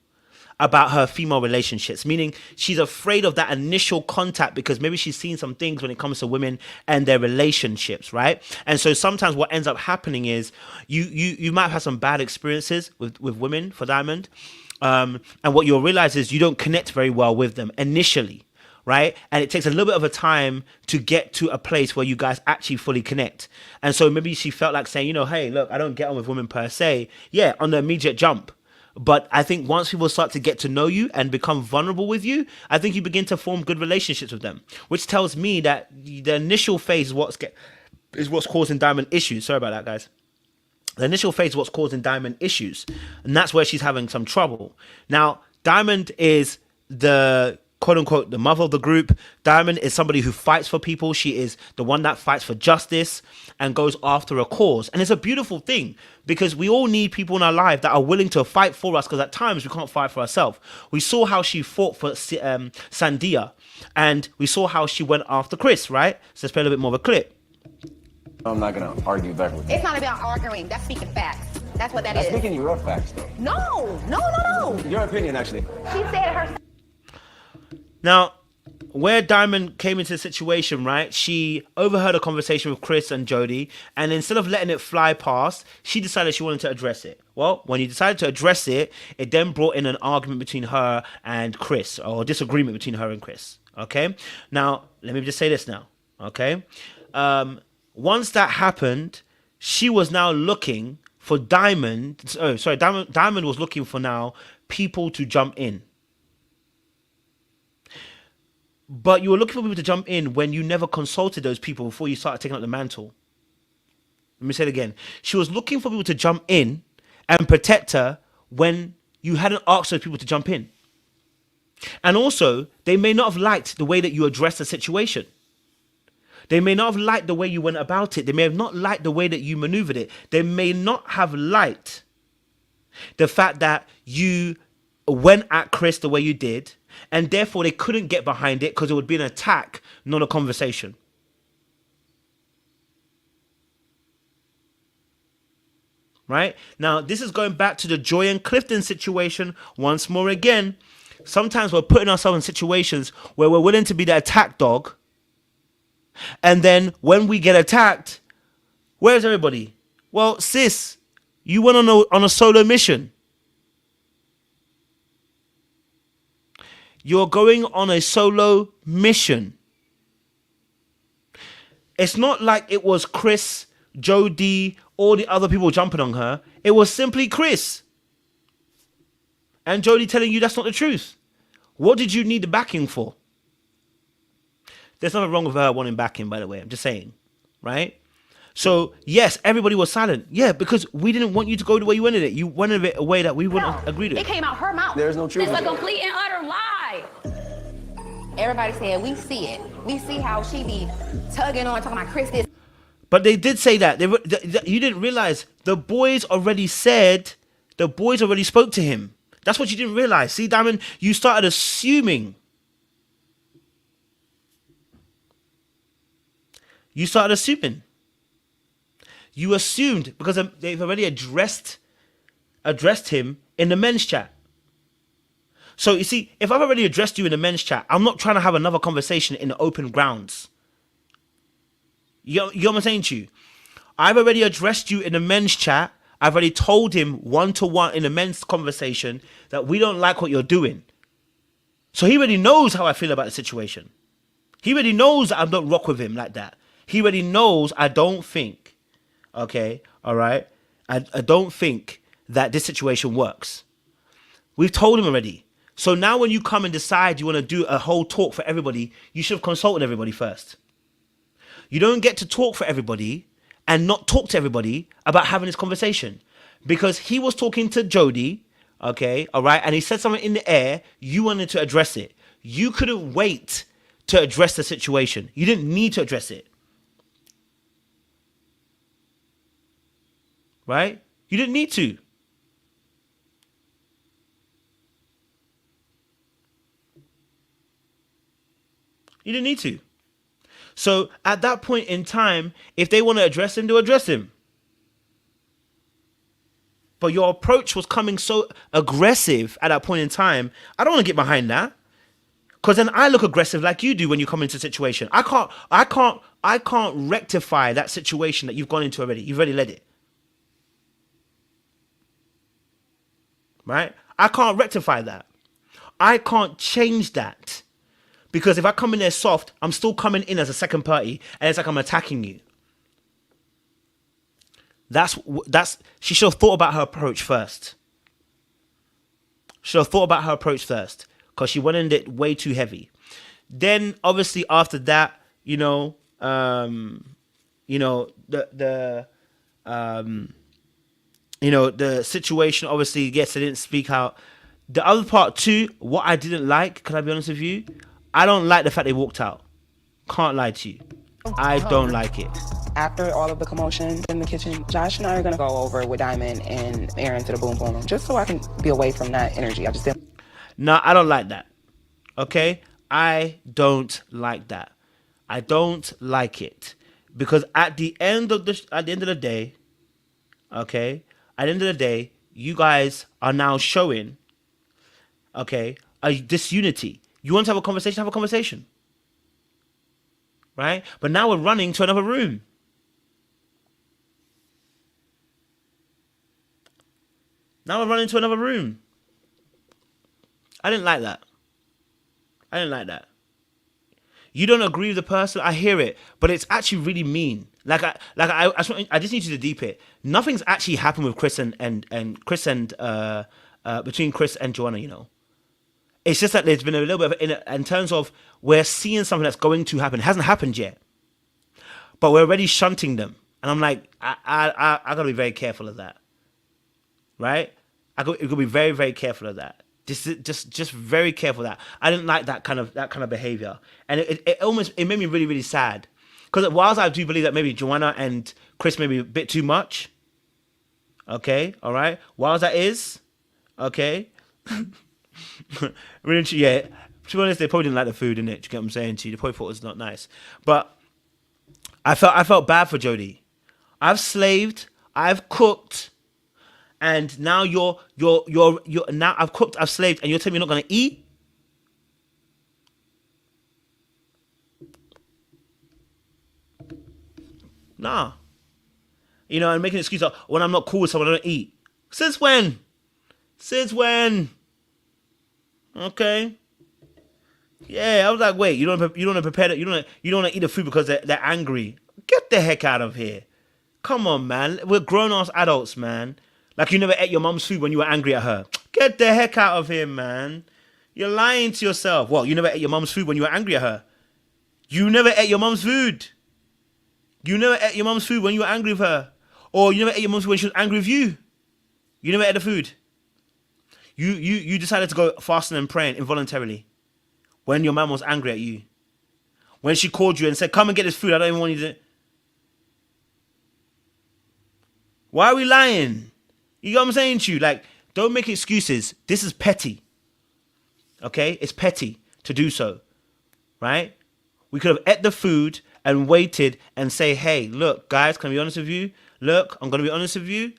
Speaker 4: about her female relationships, meaning she's afraid of that initial contact because maybe she's seen some things when it comes to women and their relationships, right? And so sometimes what ends up happening is you might have some bad experiences with women for Dymond, and what you'll realize is you don't connect very well with them initially, right? And it takes a little bit of a time to get to a place where you guys actually fully connect. And so maybe she felt like saying, hey, look, I don't get on with women per se. Yeah, on the immediate jump. But I think once people start to get to know you and become vulnerable with you, I think you begin to form good relationships with them, which tells me that the initial phase is what's causing Dymond issues. Sorry about that, guys. The initial phase is what's causing Dymond issues, and that's where she's having some trouble. Now, Dymond is the quote-unquote the mother of the group. Dymond is somebody who fights for people. She is the one that fights for justice and goes after a cause. And it's a beautiful thing because we all need people in our life that are willing to fight for us, because at times we can't fight for ourselves. We saw how she fought for Sandia, and we saw how she went after Chris, right? So let's play a little bit more of a clip.
Speaker 8: I'm not going to argue back with you.
Speaker 1: It's not about arguing. That's speaking facts. That's what that is.
Speaker 8: That's speaking your facts, though.
Speaker 1: No.
Speaker 8: Your opinion, actually.
Speaker 1: She said her...
Speaker 4: Now, where Dymond came into the situation, right, she overheard a conversation with Chris and Jody, and instead of letting it fly past, she decided she wanted to address it. Well, when you decided to address it, it then brought in an argument between her and Chris, or a disagreement between her and Chris, okay? Now, let me just say this now, okay? Once that happened, she was now looking for Dymond was looking for now people to jump in. But you were looking for people to jump in when you never consulted those people before you started taking up the mantle. Let me say it again. She was looking for people to jump in and protect her when you hadn't asked those people to jump in. And also, they may not have liked the way that you addressed the situation. They may not have liked the way you went about it. They may have not liked the way that you maneuvered it. They may not have liked the fact that you went at Chris the way you did, and therefore they couldn't get behind it because it would be an attack, not a conversation. right? Now, this is going back to the Joy and Clifton situation once more again. Sometimes we're putting ourselves in situations where we're willing to be the attack dog. And then when we get attacked, where's everybody? Well, sis, you went on a solo mission. You're going on a solo mission. It's not like it was Chris, Jody, all the other people jumping on her. It was simply Chris and Jody telling you that's not the truth. What did you need the backing for? There's nothing wrong with her wanting backing, by the way. I'm just saying, right? So, yes, everybody was silent. Yeah, because we didn't want you to go the way you wanted it. You wanted it a way that we wouldn't agree to.
Speaker 1: It came out her mouth.
Speaker 8: There's no truth.
Speaker 1: It's a complete and utter lie. Everybody said, we see it. We see how she be tugging on, talking about Chris this.
Speaker 4: But they did say that. You didn't realize the boys already spoke to him. That's what you didn't realize. See, Dymond, you started assuming. You assumed because they've already addressed him in the men's chat. So you see, if I've already addressed you in the men's chat, I'm not trying to have another conversation in the open grounds. You know what I'm saying to you? I've already addressed you in the men's chat. I've already told him one-to-one in the men's conversation that we don't like what you're doing. So he already knows how I feel about the situation. He already knows that I don't rock with him like that. He already knows I don't think, okay, all right? I don't think that this situation works. We've told him already. So now when you come and decide you want to do a whole talk for everybody, you should have consulted everybody first. You don't get to talk for everybody and not talk to everybody about having this conversation. Because he was talking to Jody, okay, all right, and he said something in the air, you wanted to address it. You couldn't wait to address the situation. You didn't need to address it. Right? You didn't need to. You didn't need to. So at that point in time, if they want to address him, they'll address him. But your approach was coming so aggressive at that point in time. I don't want to get behind that. Because then I look aggressive like you do when you come into a situation. I can't rectify that situation that you've gone into already. You've already led it. Right? I can't rectify that. I can't change that. Because if I come in there soft, I'm still coming in as a second party, and it's like I'm attacking you. She should have thought about her approach first. Because she went in it way too heavy. Then obviously after that, the situation, obviously, yes, I didn't speak out. The other part too, what I didn't like, can I be honest with you? I don't like the fact they walked out. Can't lie to you. I don't like it.
Speaker 5: After all of the commotion in the kitchen, Josh and I are going to go over with Dymond and Aaron to the boom boom room, just so I can be away from that energy. I just didn't.
Speaker 4: No, I don't like that. Okay? I don't like that. I don't like it. Because at the end of the day, okay, at the end of the day, you guys are now showing, okay, a disunity. You want to have a conversation, have a conversation. Right? But now we're running to another room. I didn't like that. You don't agree with the person, I hear it, but it's actually really mean. I just need you to deep it. Nothing's actually happened with Chris and between Chris and Joanna, It's just that there's been a little bit of, in terms of we're seeing something that's going to happen. It hasn't happened yet, but we're already shunting them. And I'm like, I gotta be very careful of that, right? I gotta be very, very careful of that. Just very careful of that. I didn't like that kind of behavior, and it made me really, really sad. Because whilst I do believe that maybe Joanna and Chris may be a bit too much, okay, all right. Whilst that is, okay. Really, yeah. To be honest, they probably didn't like the food, innit? Do you get what I'm saying to you? They probably thought it was not nice. But I felt bad for Jody. I've slaved, I've cooked, and now you're now I've cooked, I've slaved, and you're telling me you're not gonna eat? Nah. You know, and making an excuse like, when I'm not cool with someone, I don't eat. Since when? Since when? Okay. Yeah, I was like, wait, you don't want to prepare it, you don't want to eat the food because they're angry. Get the heck out of here. Come on, man. We're grown-ass adults, man. Like you never ate your mum's food when you were angry at her. Get the heck out of here, man. You're lying to yourself. What, you never ate your mum's food when you were angry at her? You never ate your mum's food. You never ate your mum's food when you were angry with her. Or you never ate your mum's food when she was angry with you. You never ate the food. You decided to go fasting and praying involuntarily when your mum was angry at you. When she called you and said, come and get this food, I don't even want you to. Why are we lying? You know what I'm saying to you? Like, don't make excuses. This is petty. Okay? It's petty to do so. Right? We could have ate the food and waited and say, hey, look, guys, can I be honest with you? Look, I'm going to be honest with you.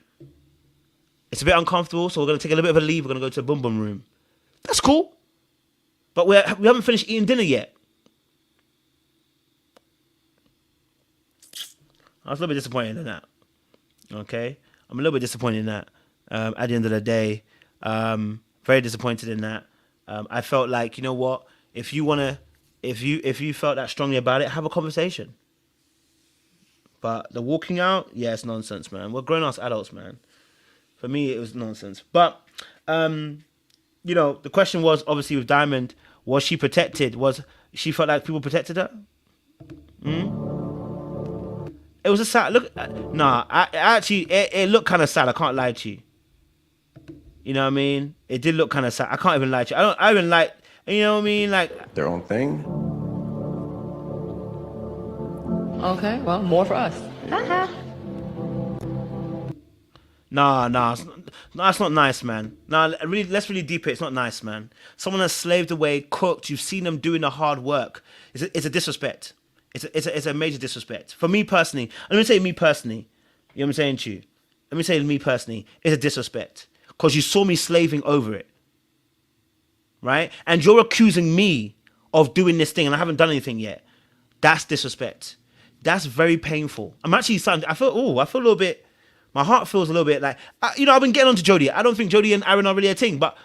Speaker 4: It's a bit uncomfortable, so we're going to take a little bit of a leave. We're going to go to the boom boom room. That's cool. But we haven't finished eating dinner yet. I was a little bit disappointed in that. Okay? I'm a little bit disappointed in that. At the end of the day, very disappointed in that. I felt like, you know what? If you felt that strongly about it, have a conversation. But the walking out, yeah, it's nonsense, man. We're grown-ass adults, man. For me, it was nonsense. But, you know, the question was, obviously, with Dymond, was she protected? Was she felt like people protected her? It was a sad look. Nah, it looked kind of sad. I can't lie to you. You know what I mean? It did look kind of sad. I can't even lie to you. I even like, you know what I mean? Like
Speaker 8: their own thing.
Speaker 9: Okay, well, more for us.
Speaker 4: Nah, it's not nice, man. Nah, really, let's really deep it. It's not nice, man. Someone has slaved away, cooked. You've seen them doing the hard work. It's a disrespect. It's a major disrespect. For me personally, let me say me personally. You know what I'm saying to you? Let me say me personally. It's a disrespect. Because you saw me slaving over it. Right? And you're accusing me of doing this thing and I haven't done anything yet. That's disrespect. That's very painful. I'm actually starting, I feel a little bit, my heart feels a little bit like, you know, I've been getting on to Jodie. I don't think Jodie and Aaron are really a thing, but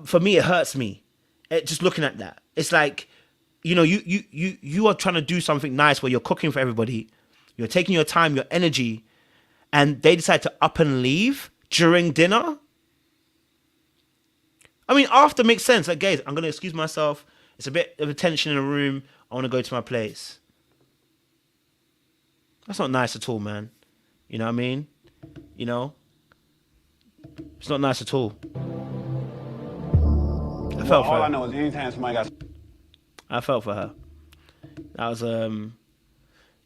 Speaker 4: for me, it hurts me. Just looking at that. It's like, you know, you are trying to do something nice where you're cooking for everybody. You're taking your time, your energy, and they decide to up and leave during dinner. I mean, after makes sense. Like, guys, I'm going to excuse myself. It's a bit of a tension in the room. I want to go to my place. That's not nice at all, man. You know what I mean? You know? It's not nice at all. I felt for her.
Speaker 11: All I know is anytime somebody got...
Speaker 4: I felt for her. That was,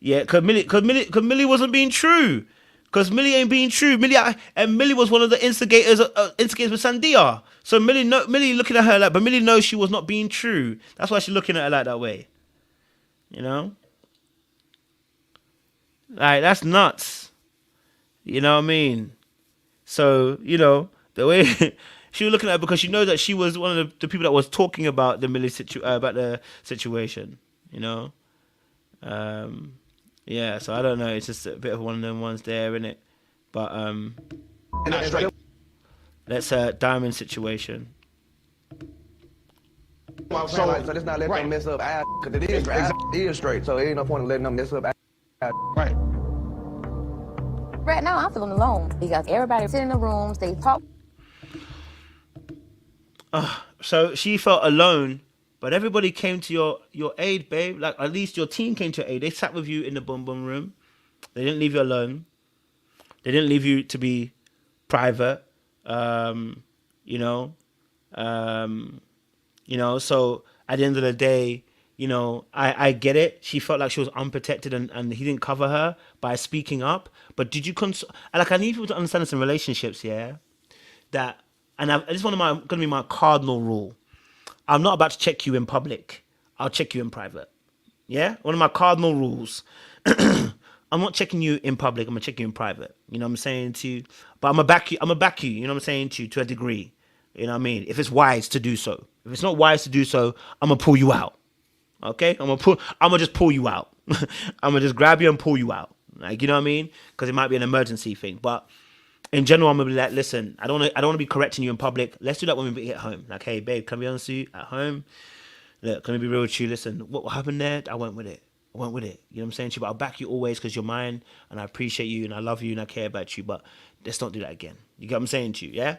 Speaker 4: yeah, cause Millie wasn't being true. Cause Millie ain't being true. Millie was one of the instigators with Sandia. So Millie looking at her like, but Millie knows she was not being true. That's why she's looking at her like that way. You know? Like, that's nuts. You know what I mean? So, you know, the way she was looking at her because she knows that she was one of the people that was talking about the Millie about the situation, you know? Yeah, so I don't know. It's just a bit of one of them ones there, isn't it? But let's Dymond situation.
Speaker 8: So let's not let them mess up ass, because it is straight. So it ain't no point in letting them mess up ass.
Speaker 11: Right.
Speaker 10: Right now, I'm feeling alone because everybody sit in the rooms, they talk.
Speaker 4: So she felt alone, but everybody came to your aid, babe. Like, at least your team came to your aid. They sat with you in the boom boom room. They didn't leave you alone. They didn't leave you to be private. You know. So at the end of the day, you know, I get it. She felt like she was unprotected and he didn't cover her by speaking up. But did you I need people to understand this in relationships, yeah? That, and this is going to be my cardinal rule. I'm not about to check you in public. I'll check you in private. Yeah? One of my cardinal rules. I'm not checking you in public. I'm gonna check you in private. You know what I'm saying to you? But I'm gonna back you. You know what I'm saying to you to a degree. You know what I mean? If it's wise to do so. If it's not wise to do so, I'm gonna pull you out. Okay? I'm gonna just pull you out. I'm gonna just grab you and pull you out. Like, you know what I mean? Because it might be an emergency thing. But in general, I'm gonna be like, listen, I don't wanna be correcting you in public. Let's do that when we get home. Like, hey, babe, can I be honest with you at home? Look, can I be real with you? Listen, what happened there? I went with it. You know what I'm saying to you? But I'll back you always because you're mine, and I appreciate you, and I love you, and I care about you. But let's not do that again. You get what I'm saying to you? Yeah.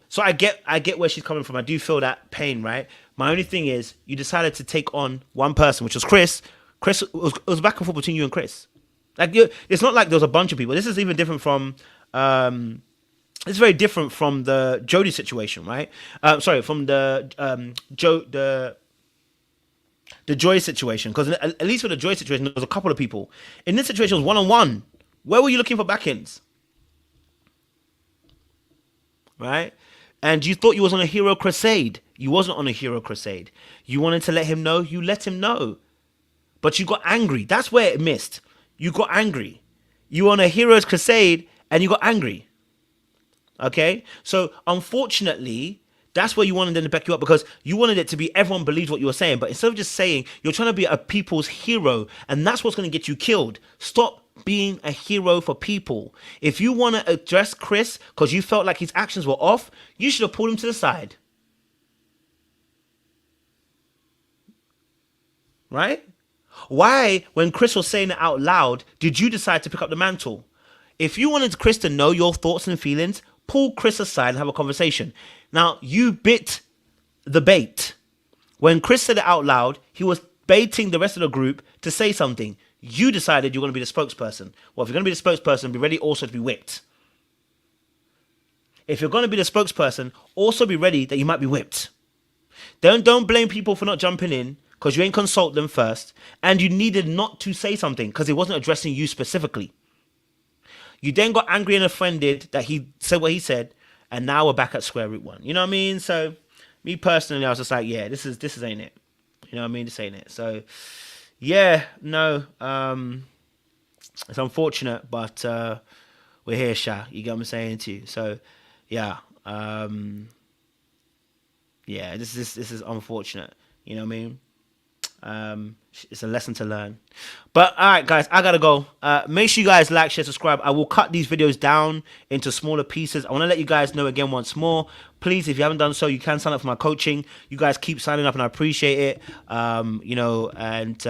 Speaker 4: So I get where she's coming from. I do feel that pain, right? My only thing is, you decided to take on one person, which was Chris. Chris, it was back and forth between you and Chris. Like, it's not like there was a bunch of people. This is even different from. It's very different from the Jody situation, right? From the Joy situation, because at least with the Joy situation, there was a couple of people. In this situation, it was one-on-one. Where were you looking for back-ends? Right? And you thought you was on a hero crusade. You wasn't on a hero crusade. You wanted to let him know. You let him know. But you got angry. That's where it missed. You got angry. You were on a hero's crusade, and you got angry. Okay? So, unfortunately, that's where you wanted them to back you up, because you wanted it to be everyone believes what you were saying. But instead of just saying, you're trying to be a people's hero, and that's what's going to get you killed. Stop being a hero for people. If you want to address Chris because you felt like his actions were off, you should have pulled him to the side. Right? Why, when Chris was saying it out loud, did you decide to pick up the mantle? If you wanted Chris to know your thoughts and feelings, pull Chris aside and have a conversation. Now, you bit the bait. When Chris said it out loud, he was baiting the rest of the group to say something. You decided you're going to be the spokesperson. Well, if you're going to be the spokesperson, be ready also to be whipped. If you're going to be the spokesperson, also be ready that you might be whipped. Don't blame people for not jumping in because you ain't consult them first, and you needed not to say something because it wasn't addressing you specifically. You then got angry and offended that he said what he said, and now we're back at square root one. You know what I mean? So, me personally, I was just like, yeah, this is ain't it. You know what I mean? This ain't it. So, yeah, no, it's unfortunate, but we're here, Sha. You get what I'm saying to you? So, yeah, yeah, this is unfortunate. You know what I mean? It's a lesson to learn. But all right, guys, I gotta go. Make sure you guys like, share, subscribe. I will cut these videos down into smaller pieces. I want to let you guys know again once more, please, if you haven't done so, you can sign up for my coaching. You guys keep signing up and I appreciate it. You know, and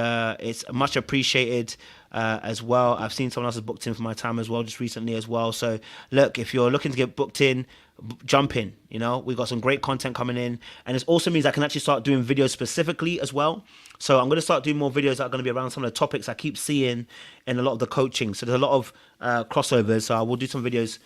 Speaker 4: it's much appreciated as well. I've seen someone else has booked in for my time as well just recently as well. So look, if you're looking to get booked in, jump in. You know, we've got some great content coming in, and it also means I can actually start doing videos specifically as well. So I'm going to start doing more videos that are going to be around some of the topics I keep seeing in a lot of the coaching. So there's a lot of crossovers. So I will do some videos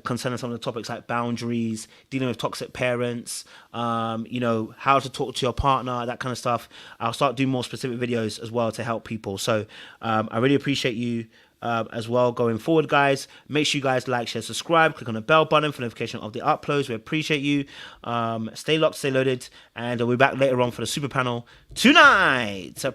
Speaker 4: concerning some of the topics like boundaries, dealing with toxic parents, you know, how to talk to your partner, that kind of stuff. I'll start doing more specific videos as well to help people. So I really appreciate you as well going forward, guys. Make sure you guys like, share, subscribe, click on the bell button for notification of the uploads. We appreciate you. Stay locked, stay loaded, and we'll be back later on for the super panel tonight. So